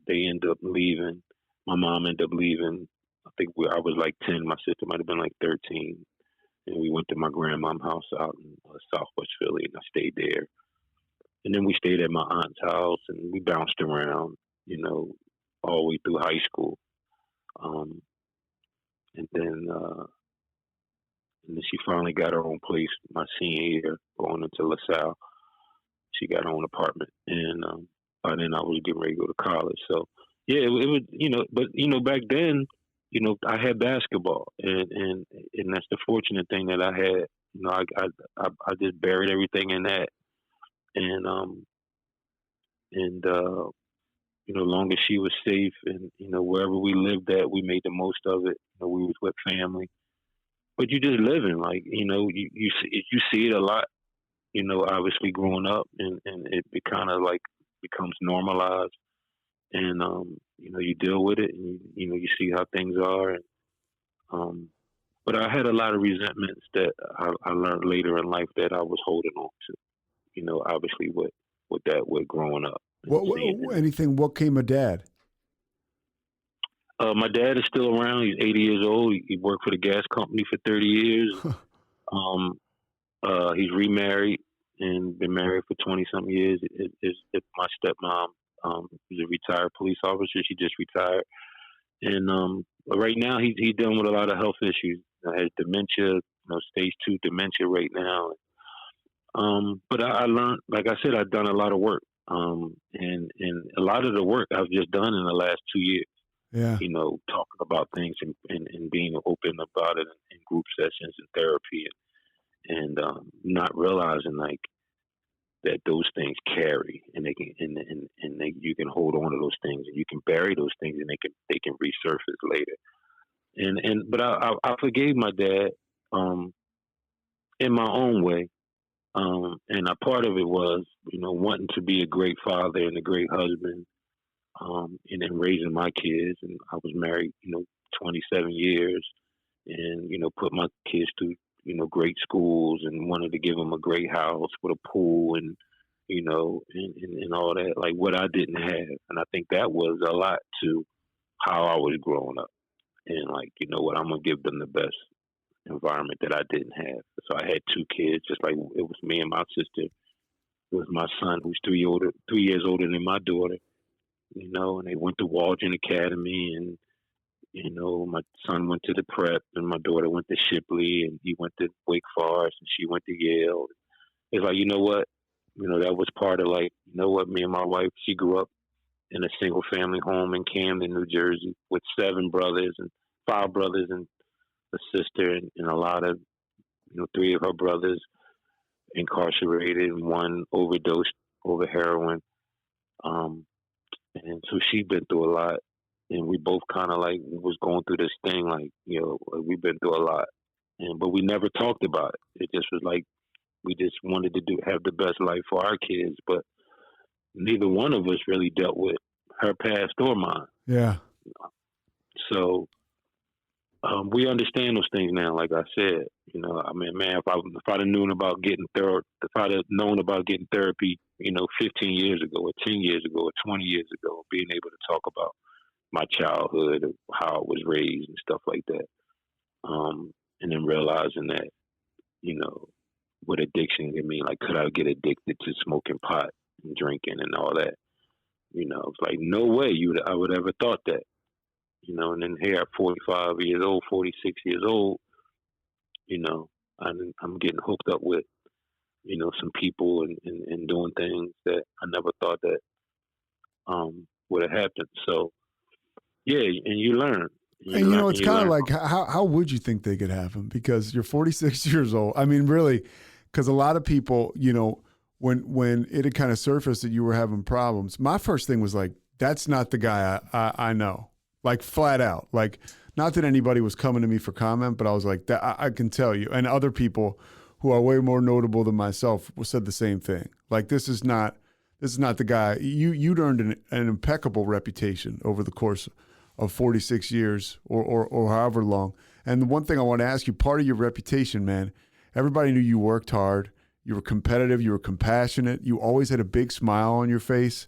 D: they ended up leaving. My mom ended up leaving. I think I was like 10. My sister might have been like 13, and we went to my grandmom's house out in Southwest Philly, and I stayed there. And then we stayed at my aunt's house, and we bounced around, all the way through high school. And then she finally got her own place my senior year, going into LaSalle. She got her own apartment, and by then I was getting ready to go to college. So yeah, it was, but back then, I had basketball, and that's the fortunate thing that I had. I just buried everything in that, and long as she was safe, and wherever we lived at, we made the most of it. We was with family, but you just living, like, you see it a lot, obviously growing up, and it kind of like becomes normalized, and you deal with it, and you see how things are, and but I had a lot of resentments that I learned later in life that I was holding on to, obviously with growing up.
B: What came of Dad?
D: My dad is still around. He's 80 years old. He worked for the gas company for 30 years. He's remarried and been married for 20-something years. My stepmom is a retired police officer. She just retired. And right now he's dealing with a lot of health issues. He has dementia, stage 2 dementia right now. But I learned, like I said, I've done a lot of work. And a lot of the work I've just done in the last 2 years.
B: Yeah.
D: Talking about things and being open about it in group sessions and therapy, and not realizing, like, that those things carry, and they can, and you can hold on to those things, and you can bury those things, and they can resurface later. But I forgave my dad in my own way, and a part of it was wanting to be a great father and a great husband. And then raising my kids, and I was married, 27 years, and, put my kids through, great schools, and wanted to give them a great house with a pool, and, and all that, like what I didn't have. And I think that was a lot to how I was growing up. And, like, I'm going to give them the best environment that I didn't have. So I had 2 kids, just like it was me and my sister. It was my son, who's 3 years older than my daughter. And they went to Waldron Academy, and My son went to the prep, and my daughter went to Shipley, and he went to Wake Forest, and she went to Yale. It's like, you know what? That was part of like, me and my wife, she grew up in a single family home in Camden, New Jersey, with 7 brothers and 5 brothers and a sister, and a lot of, 3 of her brothers incarcerated, and 1 overdosed over heroin. And so she'd been through a lot, and we both kind of like was going through this thing, like, we've been through a lot, but we never talked about it. It just was like, we just wanted to have the best life for our kids, but neither one of us really dealt with her past or mine.
B: Yeah.
D: So we understand those things now. Like I said, man, if I'd have known about getting therapy, 15 years ago, or 10 years ago, or 20 years ago, being able to talk about my childhood, how I was raised, and stuff like that, and then realizing that, what addiction can mean. Like, could I get addicted to smoking pot and drinking and all that? It's like, no way I would ever thought that. And then here at 45 years old, 46 years old, I'm getting hooked up with, some people and doing things that I never thought that would have happened. So, yeah, and you learn.
B: And it's kind of like, how would you think they could happen? Because you're 46 years old. I mean, really, because a lot of people, when it had kind of surfaced that you were having problems, my first thing was like, that's not the guy I know. Like, flat out. Like, not that anybody was coming to me for comment, but I was like, that I can tell you. And other people who are way more notable than myself said the same thing. Like, this is not the guy. You'd earned an impeccable reputation over the course of 46 years or however long. And the one thing I want to ask you, part of your reputation, man, everybody knew you worked hard, you were competitive, you were compassionate, you always had a big smile on your face.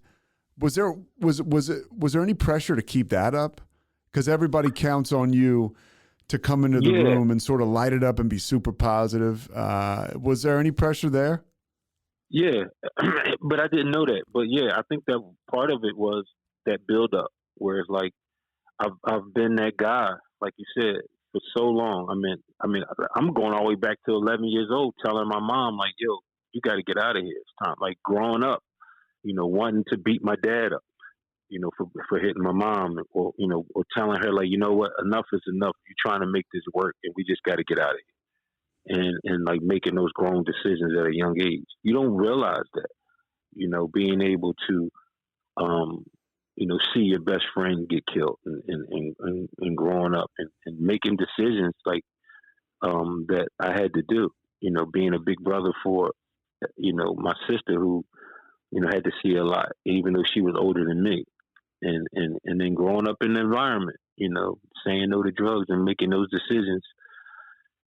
B: Was there any pressure to keep that up? Because everybody counts on you to come into the room and sort of light it up and be super positive. Was there any pressure there?
D: Yeah, but I didn't know that. But yeah, I think that part of it was that build up, where it's like, I've been that guy, like you said, for so long. I mean, I'm going all the way back to 11 years old, telling my mom, like, yo, you got to get out of here. It's time. Like, growing up, wanting to beat my dad up, for hitting my mom, or telling her, like, you know what, enough is enough. You're trying to make this work, and we just got to get out of here. And like making those grown decisions at a young age. You don't realize that, being able to, see your best friend get killed and growing up and making decisions like that I had to do, being a big brother for, my sister who, had to see a lot, even though she was older than me. And then growing up in the environment, saying no to drugs and making those decisions.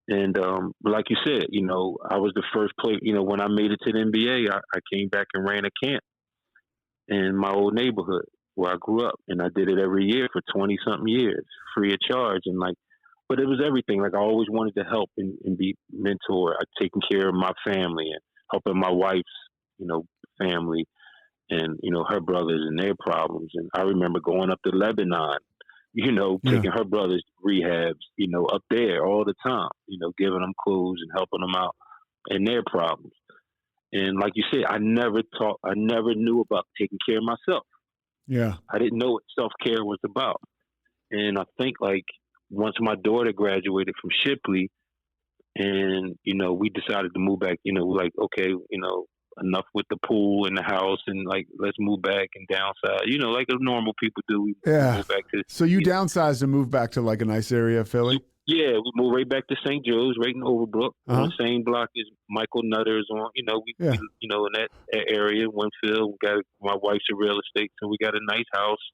D: And like you said, I was the first player, when I made it to the NBA, I came back and ran a camp in my old neighborhood where I grew up, and I did it every year for 20-something years, free of charge. And but it was everything. Like, I always wanted to help and be mentor, taking care of my family and helping my wife's, family and, her brothers and their problems. And I remember going up to Lebanon, taking her brothers to rehabs, up there all the time, giving them clothes and helping them out in their problems. And like you said, I never knew about taking care of myself.
B: Yeah.
D: I didn't know what self-care was about. And I think, like, once my daughter graduated from Shipley and, we decided to move back, like, okay, enough with the pool and the house, and like, let's move back and downsize, like normal people do. We move back to,
B: so you downsized and moved back to like a nice area of Philly?
D: Yeah, we moved right back to St. Joe's, right in Overbrook, on the same block as Michael Nutter's on. We in that area, Winfield. We got, my wife's a real estate, so we got a nice house.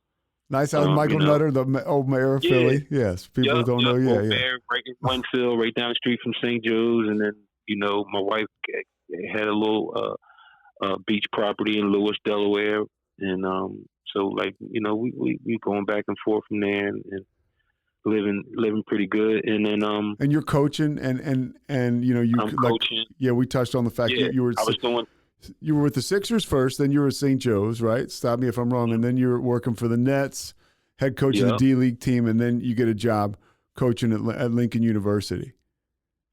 B: Nice house, Michael Nutter, the old mayor of Philly. Yes, people don't know.
D: Mayor, right in Winfield, right down the street from St. Joe's, and then my wife had a little beach property in Lewis, Delaware, and so like we going back and forth from there and living pretty good. And then
B: and you're coaching and
D: I'm
B: like,
D: coaching.
B: Yeah, we touched on the fact that you were. You were with the Sixers first, then you were at St. Joe's, right? Stop me if I'm wrong. And then you were working for the Nets, head coach of the D-League team, and then you get a job coaching at Lincoln University.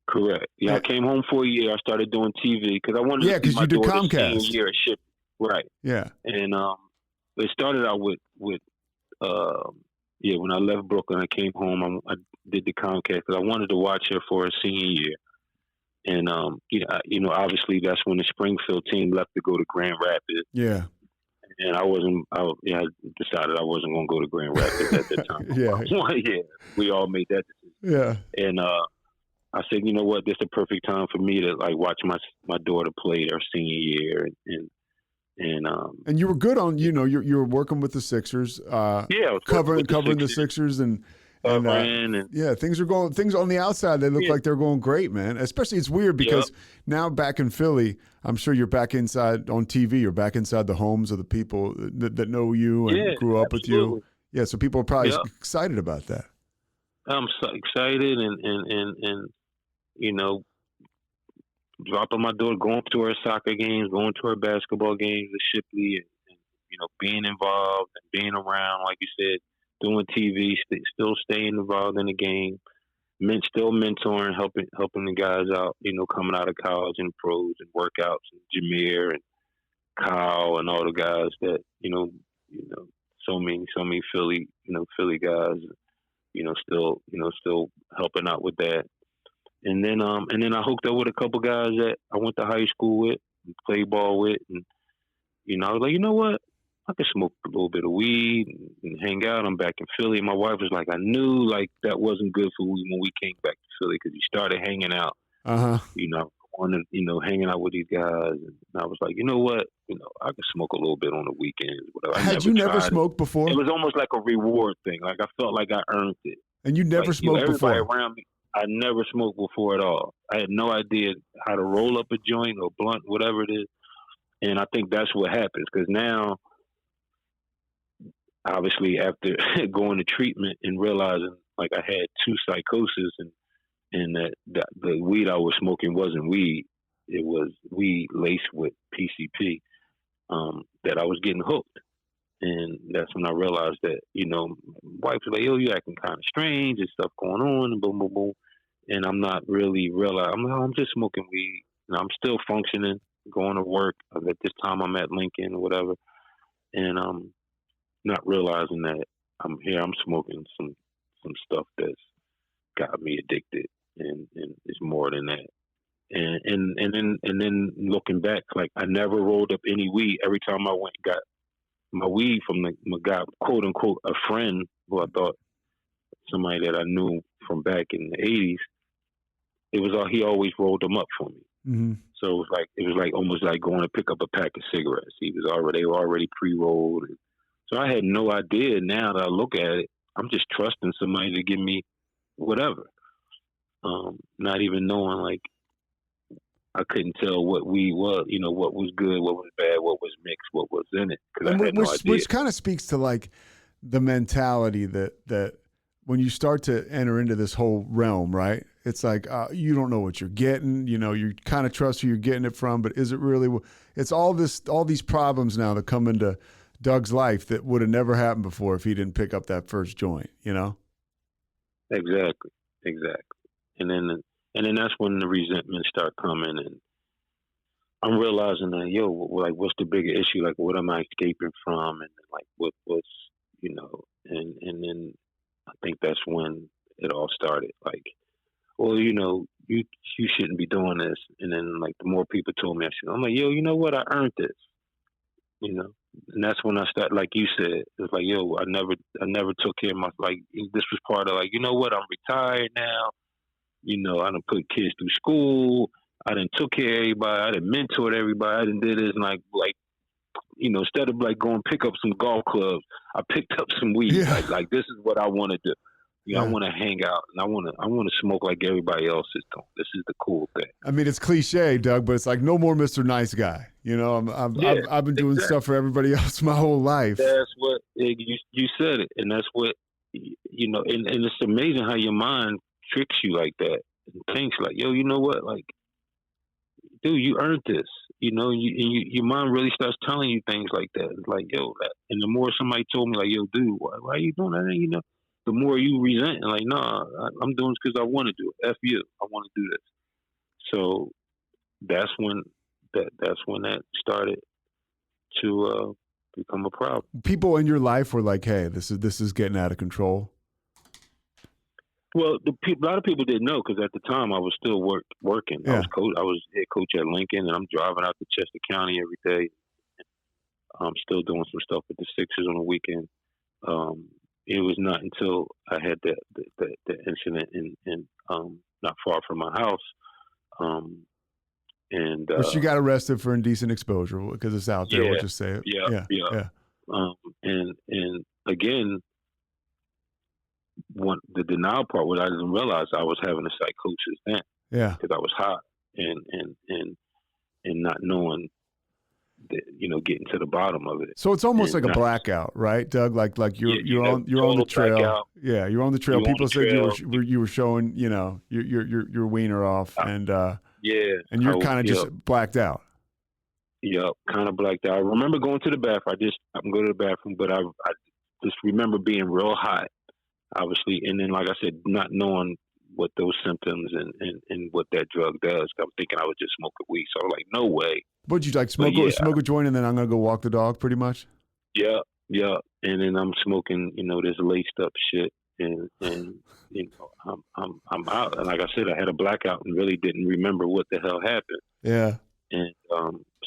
D: Correct. Yeah, I came home for a year. I started doing TV because I wanted to see my daughter's senior year at Shipley. Right.
B: Yeah.
D: And it started out with when I left Brooklyn, I came home. I did the Comcast because I wanted to watch her for her senior year. And obviously that's when the Springfield team left to go to Grand Rapids.
B: Yeah.
D: And I decided I wasn't going to go to Grand Rapids at that time. Yeah, we all made that decision.
B: Yeah.
D: And I said, you know what, this is the perfect time for me to like watch my daughter play her senior year, and
B: you were good on, you were working with the Sixers, covering the Sixers and things on the outside, they look like they're going great, man. Especially it's weird because now back in Philly, I'm sure you're back inside on TV, you're back inside the homes of the people that know you and grew up with you. Yeah, so people are probably excited about that.
D: I'm so excited and dropping my daughter, going to her soccer games, going to her basketball games at Shipley, and being involved and being around, like you said, doing TV, still staying involved in the game, still mentoring, helping the guys out, coming out of college and pros and workouts, and Jameer and Kyle and all the guys that, so many Philly guys, still helping out with that. And then I hooked up with a couple guys that I went to high school with, and played ball with, and I was like, you know what? I could smoke a little bit of weed and hang out. I'm back in Philly. My wife was like, I knew like that wasn't good for we when we came back to Philly because you started hanging out. Hanging out with these guys, and I was like, you know what? I could smoke a little bit on the weekends. Whatever.
B: Had you never smoked before?
D: It was almost like a reward thing. Like I felt like I earned it.
B: And you never smoked before?
D: Everybody around me, I never smoked before at all. I had no idea how to roll up a joint or blunt, whatever it is. And I think that's what happens because now, obviously, after going to treatment and realizing like I had 2 psychoses and that the weed I was smoking wasn't weed, it was weed laced with PCP, that I was getting hooked. And that's when I realized that, my wife was like, yo, you acting kind of strange and stuff going on and boom, boom, boom. And I'm not really realizing, I'm just smoking weed. And I'm still functioning, going to work. At this time I'm at Lincoln or whatever. And I'm not realizing that I'm smoking some stuff that's got me addicted and it's more than that. And then looking back, like I never rolled up any weed. Every time I went and got my weed from my guy, quote unquote, a friend who I thought somebody that I knew from back in the 80s, he always rolled them up for me.
B: Mm-hmm.
D: So it was like almost like going to pick up a pack of cigarettes. They were already pre-rolled. So I had no idea. Now that I look at it, I'm just trusting somebody to give me whatever. Not even knowing, like, I couldn't tell what weed was, what was good, what was bad, what was mixed, what was in it.
B: Which kind of speaks to like the mentality that when you start to enter into this whole realm, right? It's like you don't know what you're getting. You kind of trust who you're getting it from, but is it really? It's all these problems now that come into Doug's life that would have never happened before if he didn't pick up that first joint.
D: Exactly. And then that's when the resentment start coming, and I'm realizing that, like, what's the bigger issue? Like, what am I escaping from? And like, what's, and then I think that's when it all started. Like, well, you shouldn't be doing this. And then like the more people told me, I'm like, you know what? I earned this, and that's when I started, like you said, it's like, I never took care of my, like, this was part of like, you know what? I'm retired now. I done put kids through school. I done took care of everybody. I done mentored everybody. I done did this. And like, instead of like going pick up some golf clubs, I picked up some weed.
B: Yeah.
D: Like this is what I want to do. I want to hang out and I want to smoke like everybody else is doing. This is the cool thing.
B: I mean, it's cliche, Doug, but it's like no more Mr. Nice Guy. I've been doing stuff for everybody else my whole life.
D: That's what you said it, and that's what and it's amazing how your mind tricks you like that and thinks like, you know what, like, dude, you earned this. your mind really starts telling you things like that. It's like, yo, and the more somebody told me, like, yo, dude, why are you doing that? The more you resent, and like, nah, I'm doing this because I want to do it. F you, I want to do this. So that's when that started to become a problem.
B: People in your life were like, hey, this is getting out of control.
D: Well, a lot of people didn't know because at the time I was still working.
B: Yeah.
D: I was head coach at Lincoln, and I'm driving out to Chester County every day. I'm still doing some stuff with the Sixers on the weekend. It was not until I had the incident in not far from my house,
B: But you got arrested for indecent exposure because it's out there.
D: Yeah,
B: We'll just say it.
D: Yeah. And again, the denial part, what I didn't realize I was having a psychosis then.
B: Yeah.
D: Because I was hot and not knowing that, getting to the bottom of it.
B: So it's almost like a blackout, right, Doug? Like you're on the trail.
D: Blackout.
B: Yeah, you're on the trail. People said you were showing, your wiener off, and and you're kind of just blacked out.
D: Yep, kind of blacked out. I remember going to the bathroom. I'm going to the bathroom, but I just remember being real hot, obviously, and then like I said, not knowing what those symptoms and what that drug does. I'm thinking I was just smoking weed, so I was like, no way.
B: Would you like smoke a joint and then I'm gonna go walk the dog, pretty much?
D: Yeah, and then I'm smoking, this laced up shit, and I'm out. And like I said, I had a blackout and really didn't remember what the hell happened.
B: Yeah.
D: And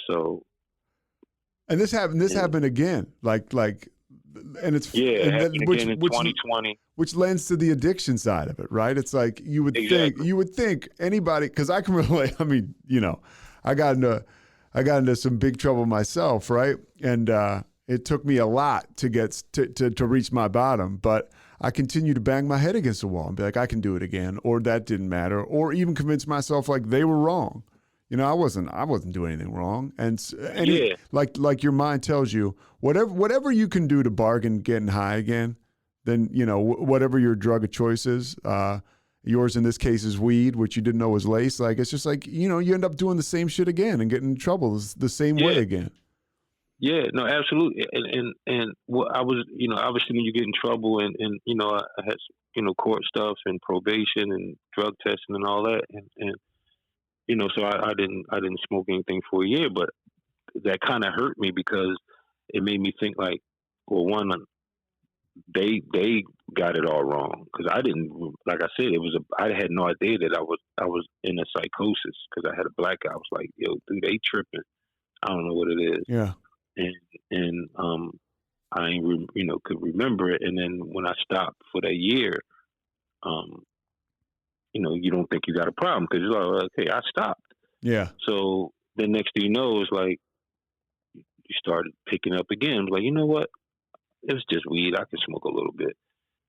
D: so.
B: And this happened again, and it's
D: it happened again in 2020,
B: which lends to the addiction side of it, right? It's like you would think anybody, because I can relate. I mean, I got into some big trouble myself, right? And it took me a lot to get to reach my bottom, but I continue to bang my head against the wall and be like, I can do it again, or that didn't matter, or even convince myself like they were wrong. I wasn't doing anything wrong, and like your mind tells you, whatever you can do to bargain getting high again, then whatever your drug of choice is, yours in this case is weed, which you didn't know was lace. Like it's just like you end up doing the same shit again and getting in trouble the same way again.
D: Yeah, no, absolutely, and what I was, obviously when you get in trouble, and I had court stuff and probation and drug testing and all that, and so I didn't smoke anything for a year, but that kind of hurt me because it made me think like, well, one, they got it all wrong because I didn't. Like I said, I had no idea that I was in a psychosis because I had a blackout. I was like, yo, dude, they tripping. I don't know what it is.
B: Yeah.
D: And I could remember it, and then when I stopped for that year, you don't think you got a problem because you're like, okay, I stopped.
B: Yeah.
D: So the next thing you know is like you started picking up again. I'm like, you know what? It's just weed. I can smoke a little bit,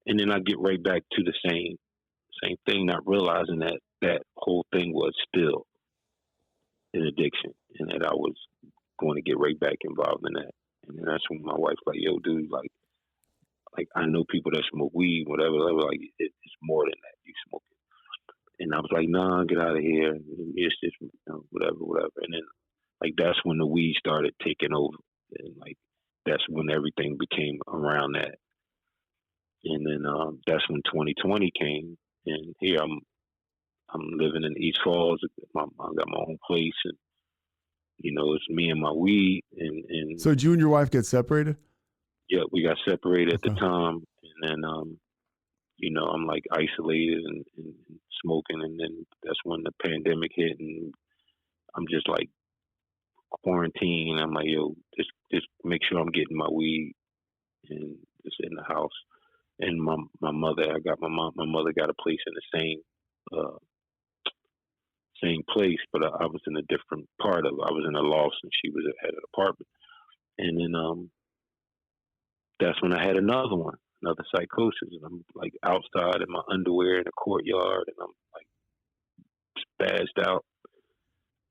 D: and then I get right back to the same thing, not realizing that whole thing was still an addiction, and that I was going to get right back involved in that. And then that's when my wife's like, yo, dude, like I know people that smoke weed, whatever. Like it's more than that. You smoke it. And I was like, nah, get out of here. It's just, whatever. And then, like, that's when the weed started taking over. And, like, that's when everything became around that. And then that's when 2020 came. And here I'm living in East Falls. I got my own place. And, it's me and my weed. And
B: So did you and your wife get separated?
D: Yeah, we got separated at the time. And then, I'm like isolated and smoking, and then that's when the pandemic hit, and I'm just like quarantined. I'm like, yo, just make sure I'm getting my weed and just in the house. And my mother, my mother got a place in the same place, but I was in a different part of it. I was in a loft, and she was at an apartment. And then that's when I had another psychosis, and I'm like outside in my underwear in the courtyard, and I'm like spazzed out,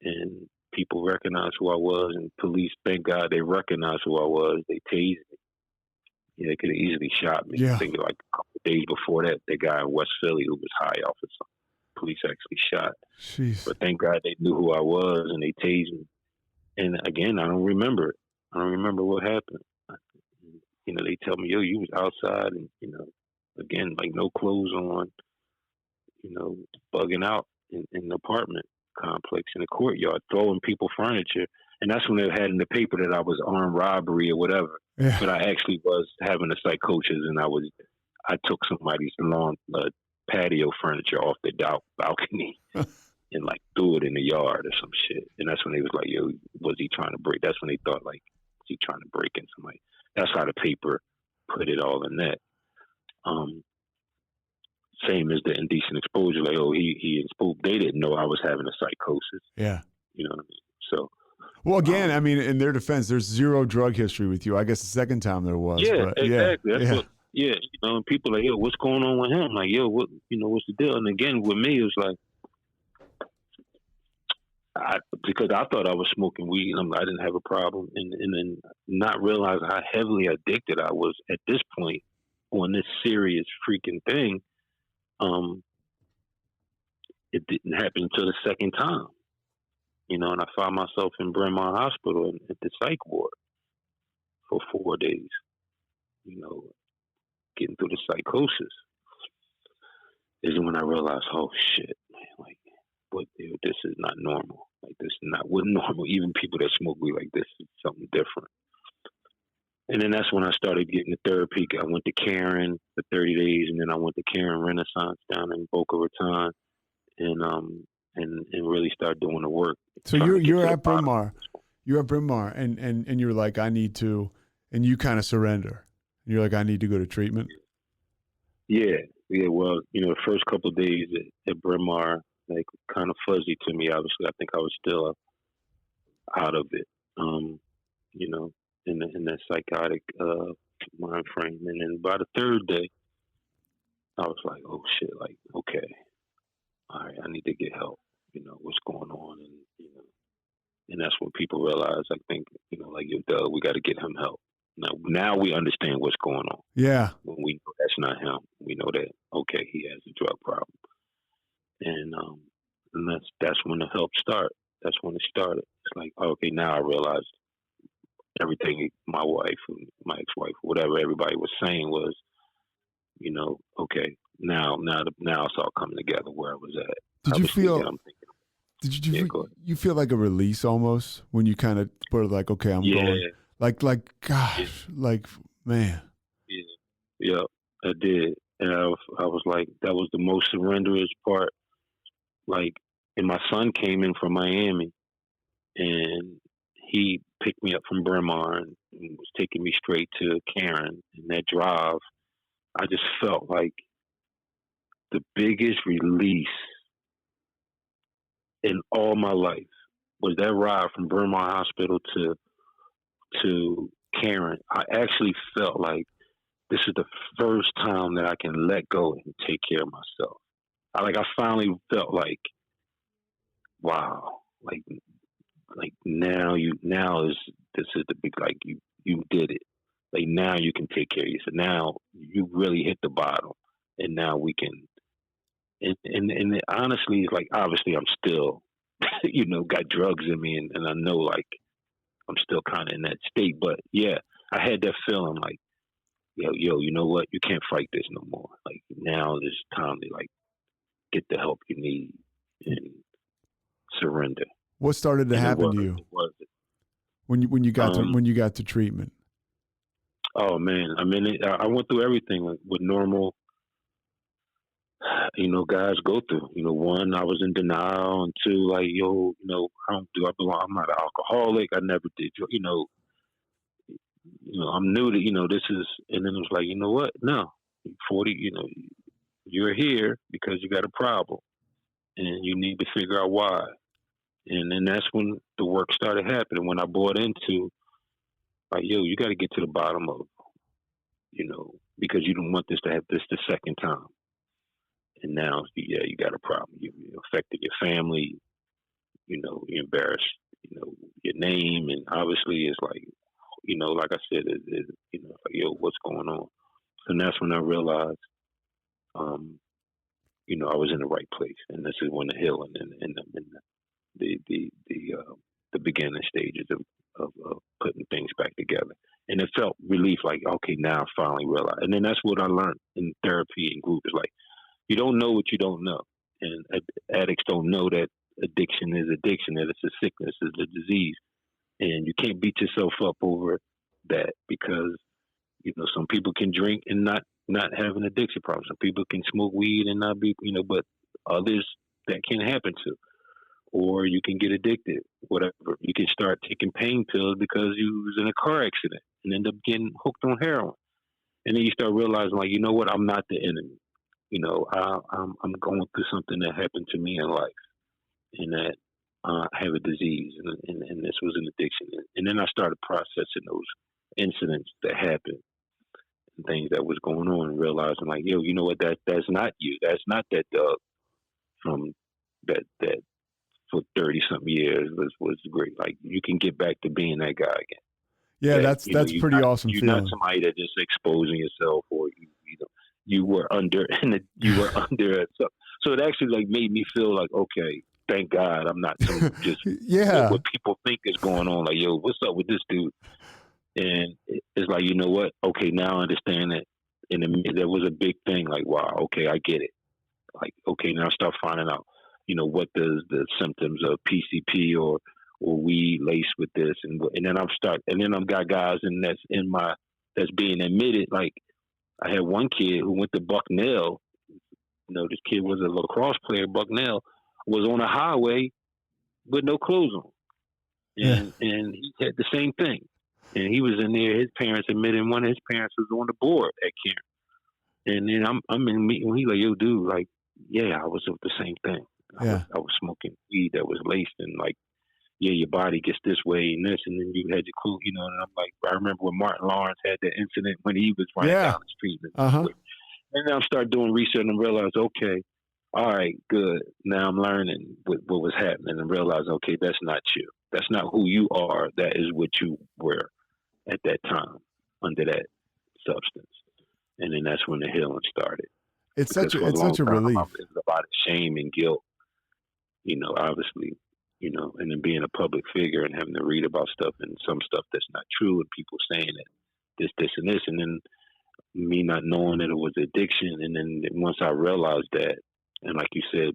D: and people recognize who I was, and police, thank God, they recognized who I was. They tased me. They could have easily shot me.
B: Yeah.
D: I think like a couple of days before that, the guy in West Philly who was high off of something, police actually shot.
B: Jeez.
D: But thank God they knew who I was, and they tased me. And again, I don't remember it. I don't remember what happened. You know, they tell me, yo, you was outside and, you know, again, like no clothes on, you know, bugging out in the apartment complex in the courtyard, throwing people furniture. And that's when they had in the paper that I was armed robbery or whatever.
B: Yeah.
D: But I actually was having a psychosis, and I took somebody's lawn patio furniture off the balcony and like threw it in the yard or some shit. And that's when they was like, yo, was he trying to break? That's when they thought, like, was he trying to break in somebody? That's how the paper put it all in that. Same as the indecent exposure, like, oh, he exposed. They didn't know I was having a psychosis.
B: Yeah.
D: You know what I mean? So.
B: Well, again, I mean, in their defense, there's zero drug history with you. I guess the second time there was.
D: Yeah,
B: but
D: exactly.
B: Yeah.
D: That's what, you know, and people are like, yo, what's going on with him? Like, yo, what, you know, what's the deal? And again, with me, it was like, because I thought I was smoking weed, I didn't have a problem, and then not realize how heavily addicted I was at this point on this serious freaking thing. It didn't happen until the second time, you know, and I found myself in Bryn Mawr Hospital at the psych ward for 4 days, you know, getting through the psychosis. Is when I realized, oh shit, man, like, what, dude, this is not normal. Like, this is not what normal. Even people that smoke weed, like, this is something different. And then that's when I started getting the therapy. I went to Karen for 30 days, and then I went to Karen Renaissance down in Boca Raton, and really started doing the work.
B: So you're at Bryn Mawr. You're at Bryn Mawr, and you're like, I need to, and you kind of surrender. You're like, I need to go to treatment.
D: Yeah. Well, you know, the first couple of days at Bryn Mawr, like, kind of fuzzy to me. Obviously, I think I was still out of it. You know, in that psychotic mind frame. And then by the third day, I was like, oh shit, like, okay, all right, I need to get help. You know, what's going on? And, you know, and that's when people realize, I think, you know, like, yo, Doug, we got to get him help. Now we understand what's going on.
B: Yeah.
D: When we know that's not him, we know that, okay, he has a drug problem. And that's when the help started. That's when it started. It's like, okay, now I realized everything my wife, my ex-wife, whatever everybody was saying was, you know, okay, now it's all coming together where I was at.
B: Did you feel? Did you feel like a release almost when you kind of were like, okay, I'm going, like, gosh, like, man.
D: Yeah, I did, and I was like, that was the most surrenderous part. Like, and my son came in from Miami, and he picked me up from Bryn Mawr and was taking me straight to Karen. And that drive, I just felt like the biggest release in all my life was that ride from Bryn Mawr Hospital to Karen. I actually felt like this is the first time that I can let go and take care of myself. I finally felt like, wow, like this is the big, like, you did it. Like, now you can take care of yourself. Now you really hit the bottom, and now we can. And honestly, it's like, obviously I'm still, you know, got drugs in me, and I know, like, I'm still kind of in that state. But yeah, I had that feeling like, yo, you know what? You can't fight this no more. Like, now it's time to, like, get the help you need and surrender.
B: What started to happen to you when you got to treatment?
D: Oh man, I mean, I went through everything with normal, you know, guys go through. You know, one, I was in denial, and two, like, yo, you know, I belong. I'm not an alcoholic. I never did. You know, I'm new to, you know, this is, and then it was like, you know what? No, 40. You know, you're here because you got a problem, and you need to figure out why. And then that's when the work started happening. When I bought into, like, yo, you got to get to the bottom of, you know, because you don't want this to have this the second time. And now, yeah, you got a problem. You affected your family. You know, you embarrassed, you know, your name, and obviously it's like, you know, like I said, you know, like, yo, what's going on? And that's when I realized, you know, I was in the right place, and this is when the healing and the the beginning stages of putting things back together. And it felt relief, like, okay, now I finally realized. And then that's what I learned in therapy and group is like, you don't know what you don't know. And addicts don't know that addiction is addiction, that it's a sickness, it's a disease. And you can't beat yourself up over that because, some people can drink and not have an addiction problem. Some people can smoke weed and not be, but others that can happen to. Or you can get addicted, whatever. You can start taking pain pills because you was in a car accident and end up getting hooked on heroin. And then you start realizing, like, you know what? I'm not the enemy. I'm going through something that happened to me in life, and that I have a disease, and this was an addiction. And then I started processing those incidents that happened, and things that was going on, and realizing, like, yo, you know what? That's not you. That's not that Doug from that for 30-something years was great. Like, you can get back to being that guy again.
B: Yeah, that's pretty awesome.
D: You're
B: feeling.
D: not somebody that just exposing yourself, or you were under so it actually like made me feel like, okay, thank God I'm not some just what people think is going on. Like, yo, what's up with this dude? And it's like, you know what? Okay, now I understand that. There was a big thing. Like, wow, okay, I get it. Like, okay, now start finding out, what does the symptoms of PCP or weed laced with this, and then I've got guys that's being admitted. Like, I had one kid who went to Bucknell. This kid was a lacrosse player. Bucknell was on a highway with no clothes on, and he had the same thing. And he was in there. His parents admitted one of his parents was on the board at Cairn. And then I'm in meeting. He's like, yo, dude, like, yeah, I was with the same thing. I was smoking weed that was laced, and like, yeah, your body gets this way and this, and then you had your clue, and I'm like, I remember when Martin Lawrence had that incident when he was running down the street. And then I started doing research and realized, okay, all right, good. Now I'm learning what was happening and realized, okay, that's not you. That's not who you are. That is what you were at that time under that substance. And then that's when the healing started.
B: It's such a relief.
D: It's about shame and guilt, obviously. And then being a public figure and having to read about stuff and some stuff that's not true, and people saying that this, and this, and then me not knowing that it was addiction. And then once I realized that, and like you said,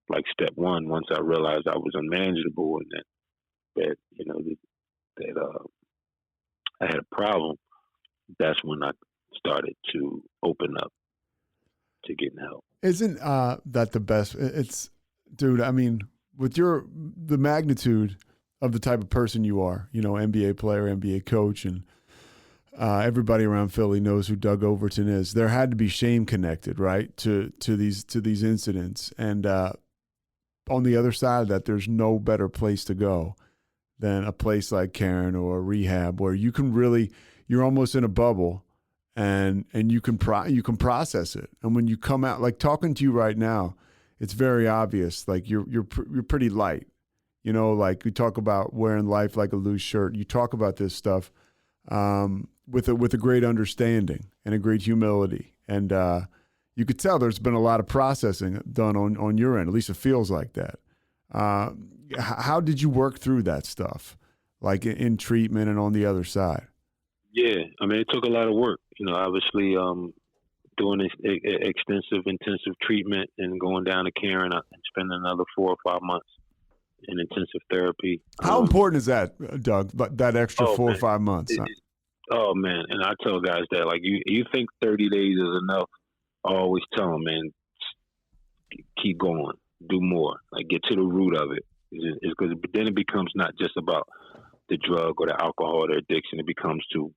D: like step one, once I realized I was unmanageable and that I had a problem, that's when I started to open up to getting help.
B: Isn't that the best? It's, dude, I mean, with the magnitude of the type of person you are, NBA player, NBA coach, and everybody around Philly knows who Doug Overton is. There had to be shame connected, right, to these incidents. And on the other side of that, there's no better place to go than a place like Cairn or a rehab, where you can really, you're almost in a bubble, and you can process it. And when you come out, like talking to you right now, it's very obvious. Like you're pretty light, like we talk about wearing life like a loose shirt. You talk about this stuff with a great understanding and a great humility. And you could tell there's been a lot of processing done on your end. At least it feels like that. How did you work through that stuff, like in treatment and on the other side?
D: Yeah, I mean, it took a lot of work. Obviously, doing extensive, intensive treatment and going down to Cairn and spending another 4 or 5 months in intensive therapy.
B: How important is that, Doug? That extra 4 or 5 months?
D: Oh man, and I tell guys that, like, you think 30 days is enough. I always tell them, man, keep going, do more, like get to the root of it. It's because then it becomes not just about the drug or the alcohol or the addiction. It becomes to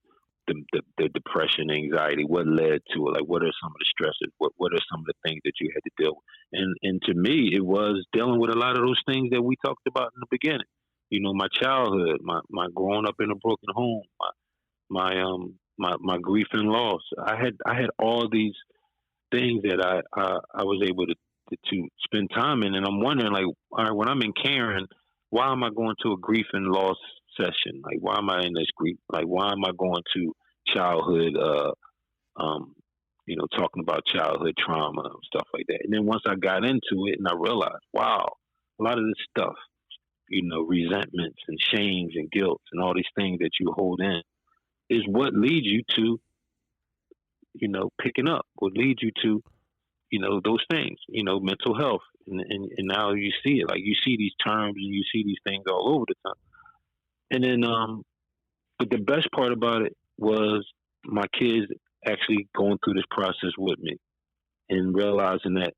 D: the depression, anxiety, what led to it, like what are some of the stresses, what are some of the things that you had to deal with. And to me, it was dealing with a lot of those things that we talked about in the beginning. My childhood, my growing up in a broken home, my grief and loss. I had all these things that I was able to spend time in, and I'm wondering, like, all right, when I'm in Cairn, why am I going to a grief and loss session? Like, why am I in this grief? Like, why am I going to childhood, talking about childhood trauma and stuff like that? And then once I got into it and I realized, wow, a lot of this stuff, resentments and shames and guilt and all these things that you hold in is what leads you to, picking up, what leads you to, those things, mental health. And now you see it, like you see these terms and you see these things all over the time. And then, but the best part about it was my kids actually going through this process with me and realizing that,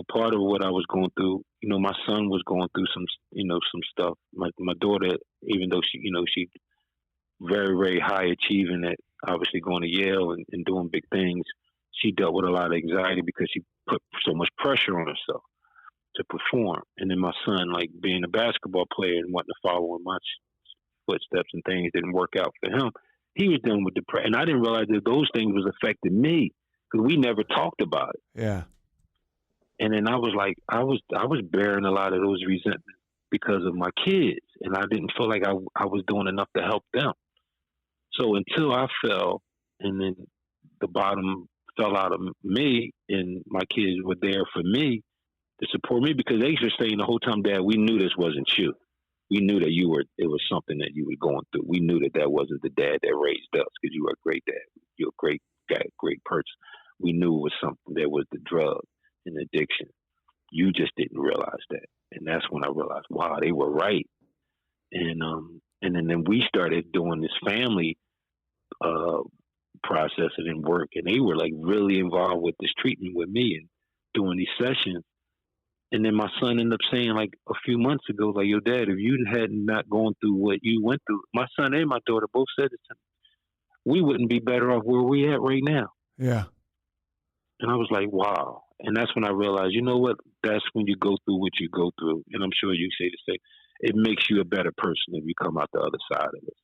D: part of what I was going through, my son was going through some stuff. My daughter, even though she very, very high achieving at obviously going to Yale and doing big things, she dealt with a lot of anxiety because she put so much pressure on herself to perform. And then my son, like being a basketball player and wanting to follow in my footsteps and things didn't work out for him. He was dealing with depression. And I didn't realize that those things was affecting me because we never talked about it.
B: Yeah.
D: And then I was like, I was bearing a lot of those resentments because of my kids. And I didn't feel like I was doing enough to help them. So until I fell and then the bottom fell out of me and my kids were there for me to support me, because they were saying the whole time, Dad, we knew this wasn't you. We knew that it was something that you were going through. We knew that wasn't the dad that raised us, because you were a great dad. You're a great guy, great person. We knew it was something that was the drug and addiction. You just didn't realize that. And that's when I realized, wow, they were right. And then we started doing this family process and work, and they were like really involved with this treatment with me and doing these sessions. And then my son ended up saying, like a few months ago, like, yo, Dad, if you had not gone through what you went through, my son and my daughter both said it to me, we wouldn't be better off where we at right now.
B: Yeah.
D: And I was like, wow. And that's when I realized, you know what? That's when you go through what you go through. And I'm sure you say the same. It makes you a better person if you come out the other side of it.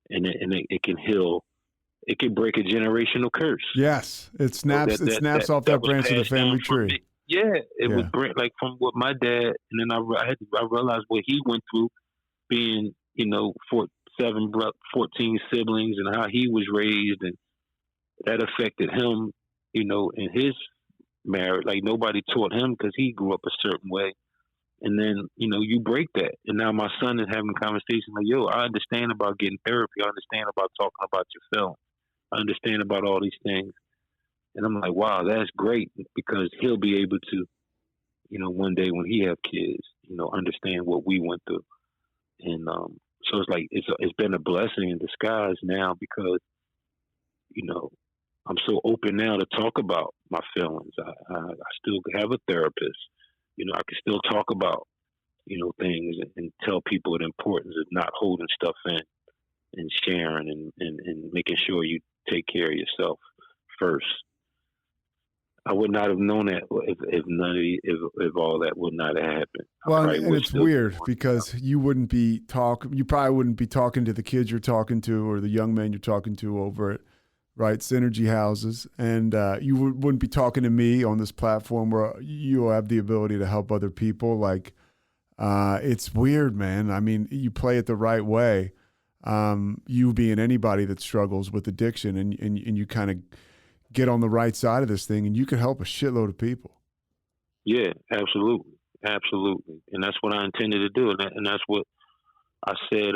D: And it can heal. It can break a generational curse.
B: Yes. It snaps off that branch of the family tree.
D: Yeah, it was like from what my dad, and then I realized what he went through, being 14 siblings, and how he was raised, and that affected him, in his marriage. Like nobody taught him because he grew up a certain way, and then you break that, and now my son is having conversations like, yo, I understand about getting therapy, I understand about talking about your feelings, I understand about all these things. And I'm like, wow, that's great, because he'll be able to, one day when he have kids, understand what we went through. And so it's like it's been a blessing in disguise now, because, I'm so open now to talk about my feelings. I still have a therapist. I can still talk about, things and tell people the importance of not holding stuff in and sharing and making sure you take care of yourself first. I would not have known that if all that would not have happened.
B: Well, and it's weird because you probably wouldn't be talking to the kids you're talking to or the young men you're talking to over at Synergy Houses, and you wouldn't be talking to me on this platform where you have the ability to help other people. Like, it's weird, man. I mean, you play it the right way. You being anybody that struggles with addiction, and you kind of get on the right side of this thing, and you can help a shitload of people.
D: Yeah, absolutely. Absolutely. And that's what I intended to do. And that's what I said,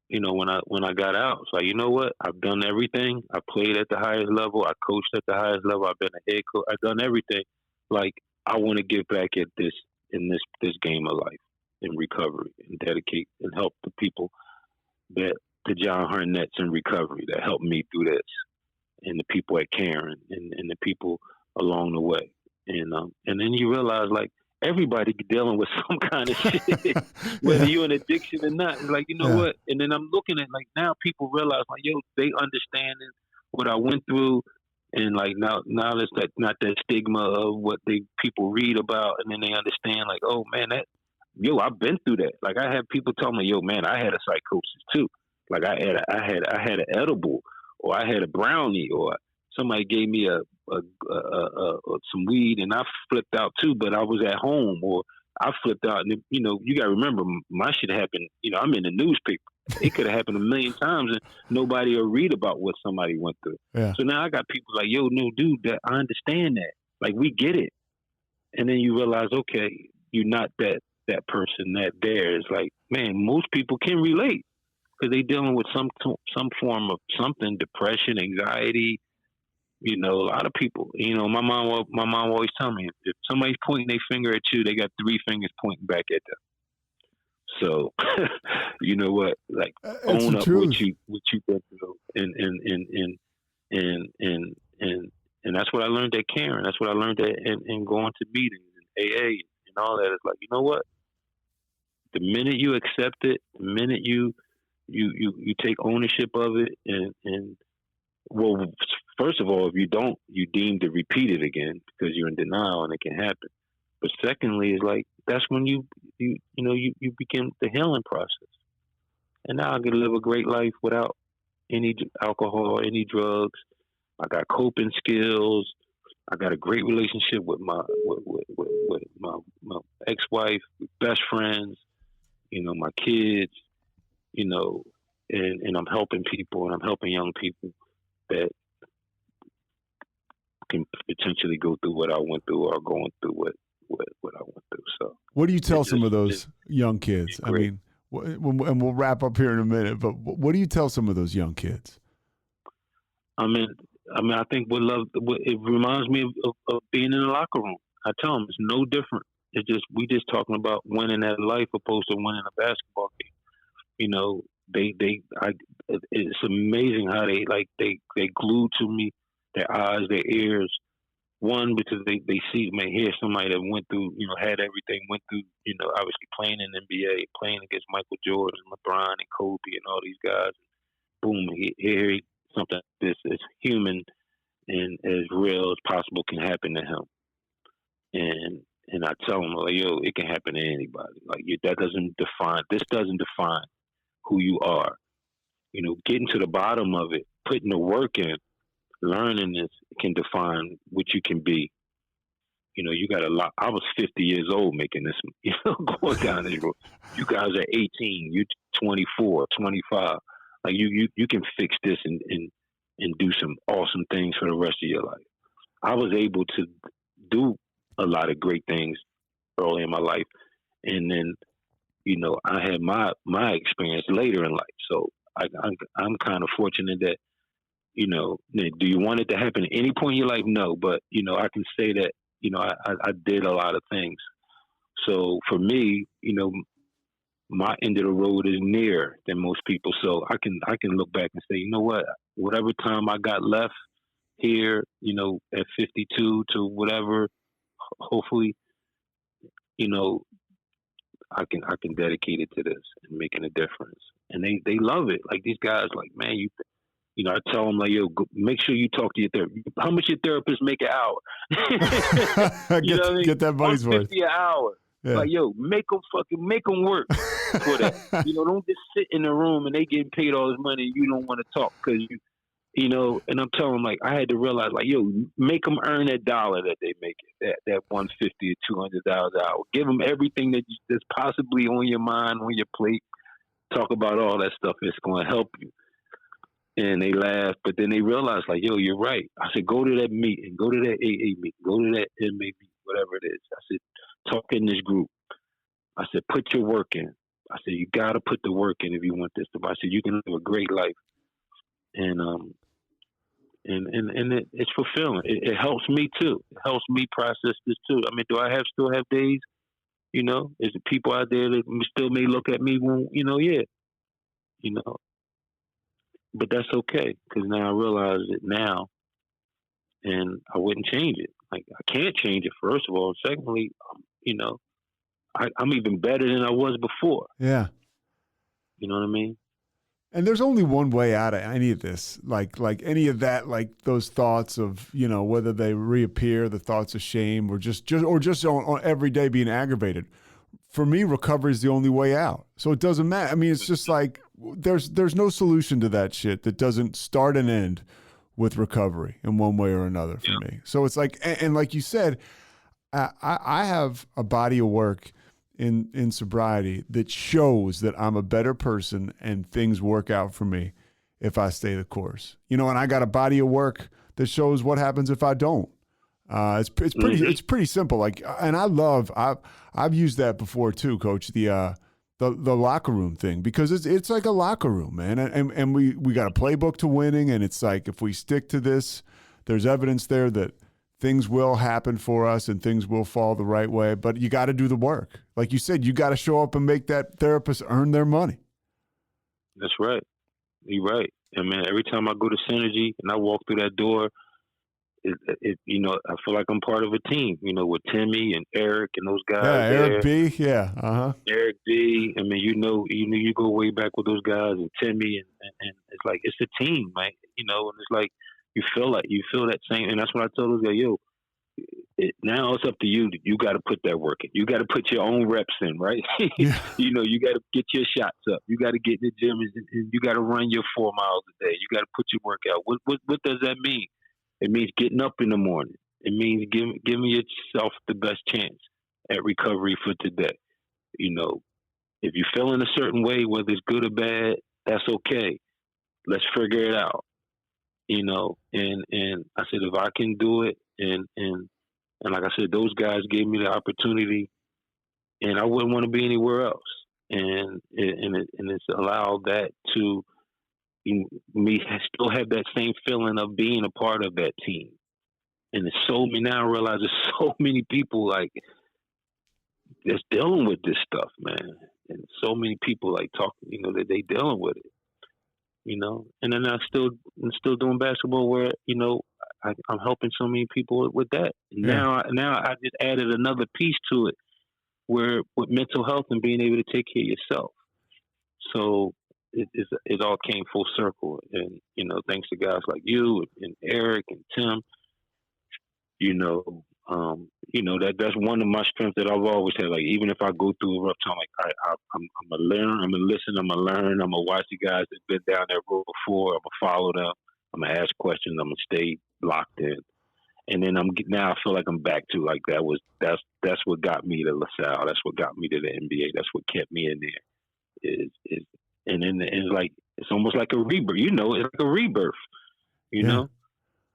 D: when I got out. It's like, you know what? I've done everything. I played at the highest level. I coached at the highest level. I've been a head coach. I've done everything. Like, I want to get back at this, in this game of life, in recovery, and dedicate and help the people the John Harnett's in recovery that helped me through this, and the people at Karen and the people along the way. And then you realize, like, everybody dealing with some kind of shit, whether you're in addiction or not. It's like, you know what? And then I'm looking at, like, now people realize, like, yo, they understanding what I went through. And like now there's not that stigma of what people read about, and then they understand, like, oh man, I've been through that. Like, I have people tell me, yo man, I had a psychosis too. Like I had an edible, or I had a brownie, or somebody gave me some weed and I flipped out too, but I was at home, or I flipped out. And you got to remember, my shit happened. I'm in the newspaper. It could have happened a million times, and nobody will read about what somebody went through. Yeah. So now I got people like, yo, no, dude, that I understand that. Like, we get it. And then you realize, okay, you're not that that person that there is like, man, most people can relate because they dealing with some form of something, depression, anxiety. You know, a lot of people. You know, my mom always tell me if somebody's pointing their finger at you, they got 3 fingers pointing back at them. So, you know what? Like, own up what you been through, and that's what I learned at Karen. That's what I learned in going to meetings and AA and all that. It's like, you know what? The minute you accept it, the minute you take ownership of it, and well, first of all, if you don't, you deem to repeat it again because you're in denial and it can happen. But secondly, it's like that's when you begin the healing process. And now I get to live a great life without any alcohol, any drugs. I got coping skills. I got a great relationship with my ex-wife, best friends. You know, my kids. You know, and I'm helping people, and I'm helping young people that can potentially go through what I went through or going through what I went through. So,
B: what do you tell some of those young kids? I mean, and we'll wrap up here in a minute, but what do you tell some of those young kids? I mean,
D: I think it reminds me of being in the locker room. I tell them it's no different. It's just we just talking about winning at life opposed to winning a basketball game. You know, it's amazing how they glued to me, their eyes, their ears. One, because they see, man, here's somebody that went through, you know, had everything, went through, you know, obviously playing in the NBA, playing against Michael Jordan, LeBron, and Kobe, and all these guys. Boom, here something this as human and as real as possible can happen to him. And I tell them, like, yo, it can happen to anybody. Like, this doesn't define who you are. You know, getting to the bottom of it, putting the work in, learning this can define what you can be. You know, you got a lot. I was 50 years old making this, you know, going down this road. You guys are 18, you 24, 25. Like you can fix this and do some awesome things for the rest of your life. I was able to do a lot of great things early in my life. And then, you know, I had my experience later in life. So I'm kind of fortunate that, you know, do you want it to happen at any point in your life? No, but, you know, I can say that, you know, I did a lot of things. So for me, you know, my end of the road is nearer than most people. So I can look back and say, you know what, whatever time I got left here, you know, at 52 to whatever, hopefully, you know, I can dedicate it to this and making a difference. And they love it. Like these guys, like, man, you know, I tell them, like, yo, make sure you talk to your therapist. How much your therapist make an hour? You know what I mean? Get that money's worth. $150 an hour. Yeah. Like, yo, make them work for that. You know, don't just sit in the room and they getting paid all this money and you don't want to talk because you know. And I'm telling them, like, I had to realize, like, yo, make them earn that dollar that they make it, that $150 or $200 an hour. Give them everything that's possibly on your mind, on your plate. Talk about all that stuff. It's going to help you. And they laugh, but then they realize, like, yo, you're right. I said, go to that meeting, go to that AA meeting, go to that MA meeting, whatever it is. I said, talk in this group. I said, put your work in. I said, you got to put the work in if you want this to. I said, you can live a great life. And it's fulfilling. It helps me too. It helps me process this too. I mean, do I still have days? You know, is there people out there that still may look at me when, you know, yeah, you know. But that's okay, because now I realize it now, and I wouldn't change it. Like, I can't change it, first of all. Secondly, you know, I'm even better than I was before.
B: Yeah.
D: You know what I mean?
B: And there's only one way out of any of this, like any of that, like those thoughts of, you know, whether they reappear, the thoughts of shame, or just on every day being aggravated. For me, recovery is the only way out. So it doesn't matter. I mean, it's just like there's no solution to that shit that doesn't start and end with recovery in one way or another for me. So it's like, and like you said, I have a body of work in sobriety that shows that I'm a better person and things work out for me if I stay the course. You know, and I got a body of work that shows what happens if I don't. It's pretty simple. Like, and I've used that before too, Coach. The locker room thing, because it's like a locker room, man. And we got a playbook to winning, and it's like if we stick to this, there's evidence there that things will happen for us and things will fall the right way. But you got to do the work, like you said. You got to show up and make that therapist earn their money.
D: That's right. You're right. And man, every time I go to Synergy and I walk through that door, it I feel like I'm part of a team, with Timmy and Eric and those guys.
B: Yeah, Eric B. Yeah.
D: Eric B. I mean, you go way back with those guys and Timmy and it's like, it's a team, man. And it's like, you feel that same, and that's what I told those guys, now it's up to you. You got to put that work in. You got to put your own reps in, right?
B: Yeah.
D: You got to get your shots up. You got to get in the gym and you got to run your 4 miles a day. You got to put your work out. What does that mean? It means getting up in the morning. It means giving yourself the best chance at recovery for today. If you're feeling a certain way, whether it's good or bad, that's okay. Let's figure it out. And I said, if I can do it, and like I said, those guys gave me the opportunity, and I wouldn't want to be anywhere else. And it's allowed that to me still have that same feeling of being a part of that team. And now I realize there's so many people like that's dealing with this stuff, man. And so many people like talking, that they dealing with it. And then I'm still doing basketball where, I'm helping so many people with that.
B: Yeah.
D: Now I just added another piece to it where with mental health and being able to take care of yourself. So it all came full circle. And, thanks to guys like you and Eric and Tim, that's one of my strengths that I've always had. Like, even if I go through a rough time, like I'm gonna learn, I'm gonna listen, I'm gonna learn, I'm gonna watch the guys that's been down that road before, I'm gonna follow them, I'm gonna ask questions, I'm gonna stay locked in. And then now I feel like I'm back to like that's what got me to LaSalle, that's what got me to the NBA, that's what kept me in there. And then it's like it's almost like a rebirth, it's like a rebirth, you know.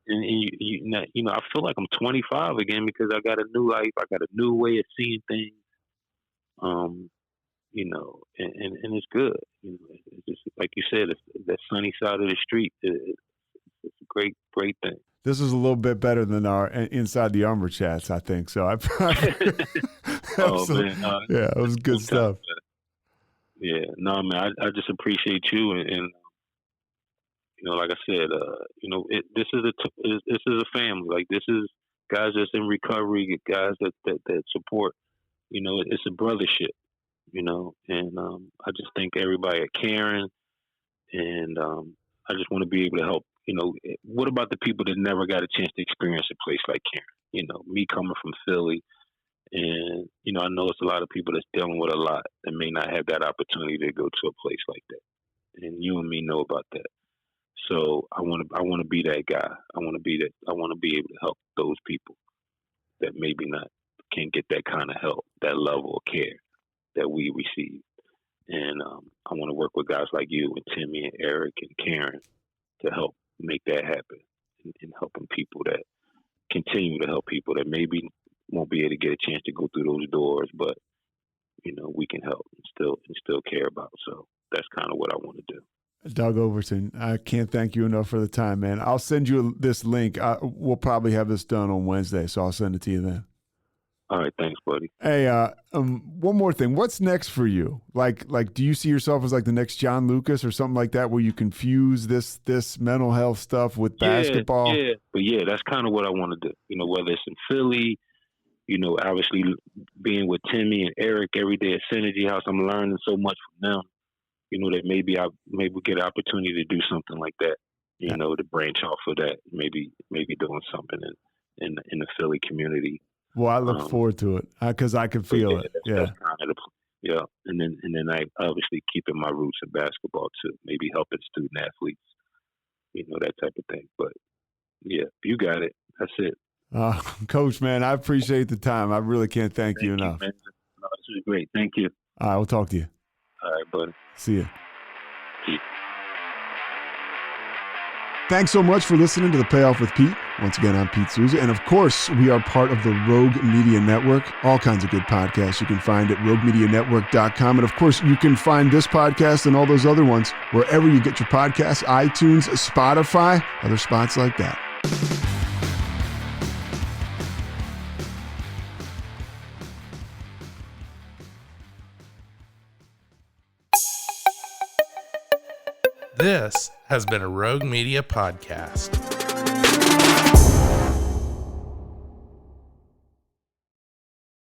D: And I feel like I'm 25 again because I got a new life. I got a new way of seeing things. And it's good. It's just, like you said, it's that sunny side of the street. It's a great, great thing.
B: This is a little bit better than our Inside the Armor chats, I think. So it was good stuff.
D: Yeah, no, man, I just appreciate you and like I said, this is a family. Like, this is guys that's in recovery, guys that support. It's a brothership. And I just thank everybody at Caring, and I just want to be able to help. What about the people that never got a chance to experience a place like Caring? Me coming from Philly, and I know it's a lot of people that's dealing with a lot that may not have that opportunity to go to a place like that, and you and me know about that. So I want to be that guy. I want to be able to help those people that maybe not can't get that kind of help, that level of care that we receive. And I want to work with guys like you and Timmy and Eric and Karen to help make that happen, and helping people that continue to help people that maybe won't be able to get a chance to go through those doors, but we can help and still care about. So that's kind of what I want to do.
B: Doug Overton, I can't thank you enough for the time, man. I'll send you this link. We'll probably have this done on Wednesday, so I'll send it to you then.
D: All right, thanks, buddy.
B: Hey, one more thing. What's next for you? Like, do you see yourself as like the next John Lucas or something like that, where you confuse this mental health stuff with basketball?
D: Yeah, but that's kind of what I want to do. Whether it's in Philly, obviously being with Timmy and Eric every day at Synergy House, I'm learning so much from them. That maybe get an opportunity to do something like that. To branch off of that, maybe doing something in the Philly community.
B: Well, I look forward to it because I can feel it. That's kind of and then I obviously keeping my roots in basketball too. Maybe helping student athletes, that type of thing. But yeah, you got it. That's it. Coach, man, I appreciate the time. I really can't thank you enough.
D: Man. No, this is great. Thank you.
B: All right, we'll talk to you.
D: All right, buddy.
B: See ya.
D: Pete.
B: Thanks so much for listening to the Payoff with Pete. Once again, I'm Pete Souza. And of course, we are part of the Rogue Media Network. All kinds of good podcasts you can find at roguemedianetwork.com. And of course, you can find this podcast and all those other ones wherever you get your podcasts, iTunes, Spotify, other spots like that.
F: This has been a Rogue Media podcast.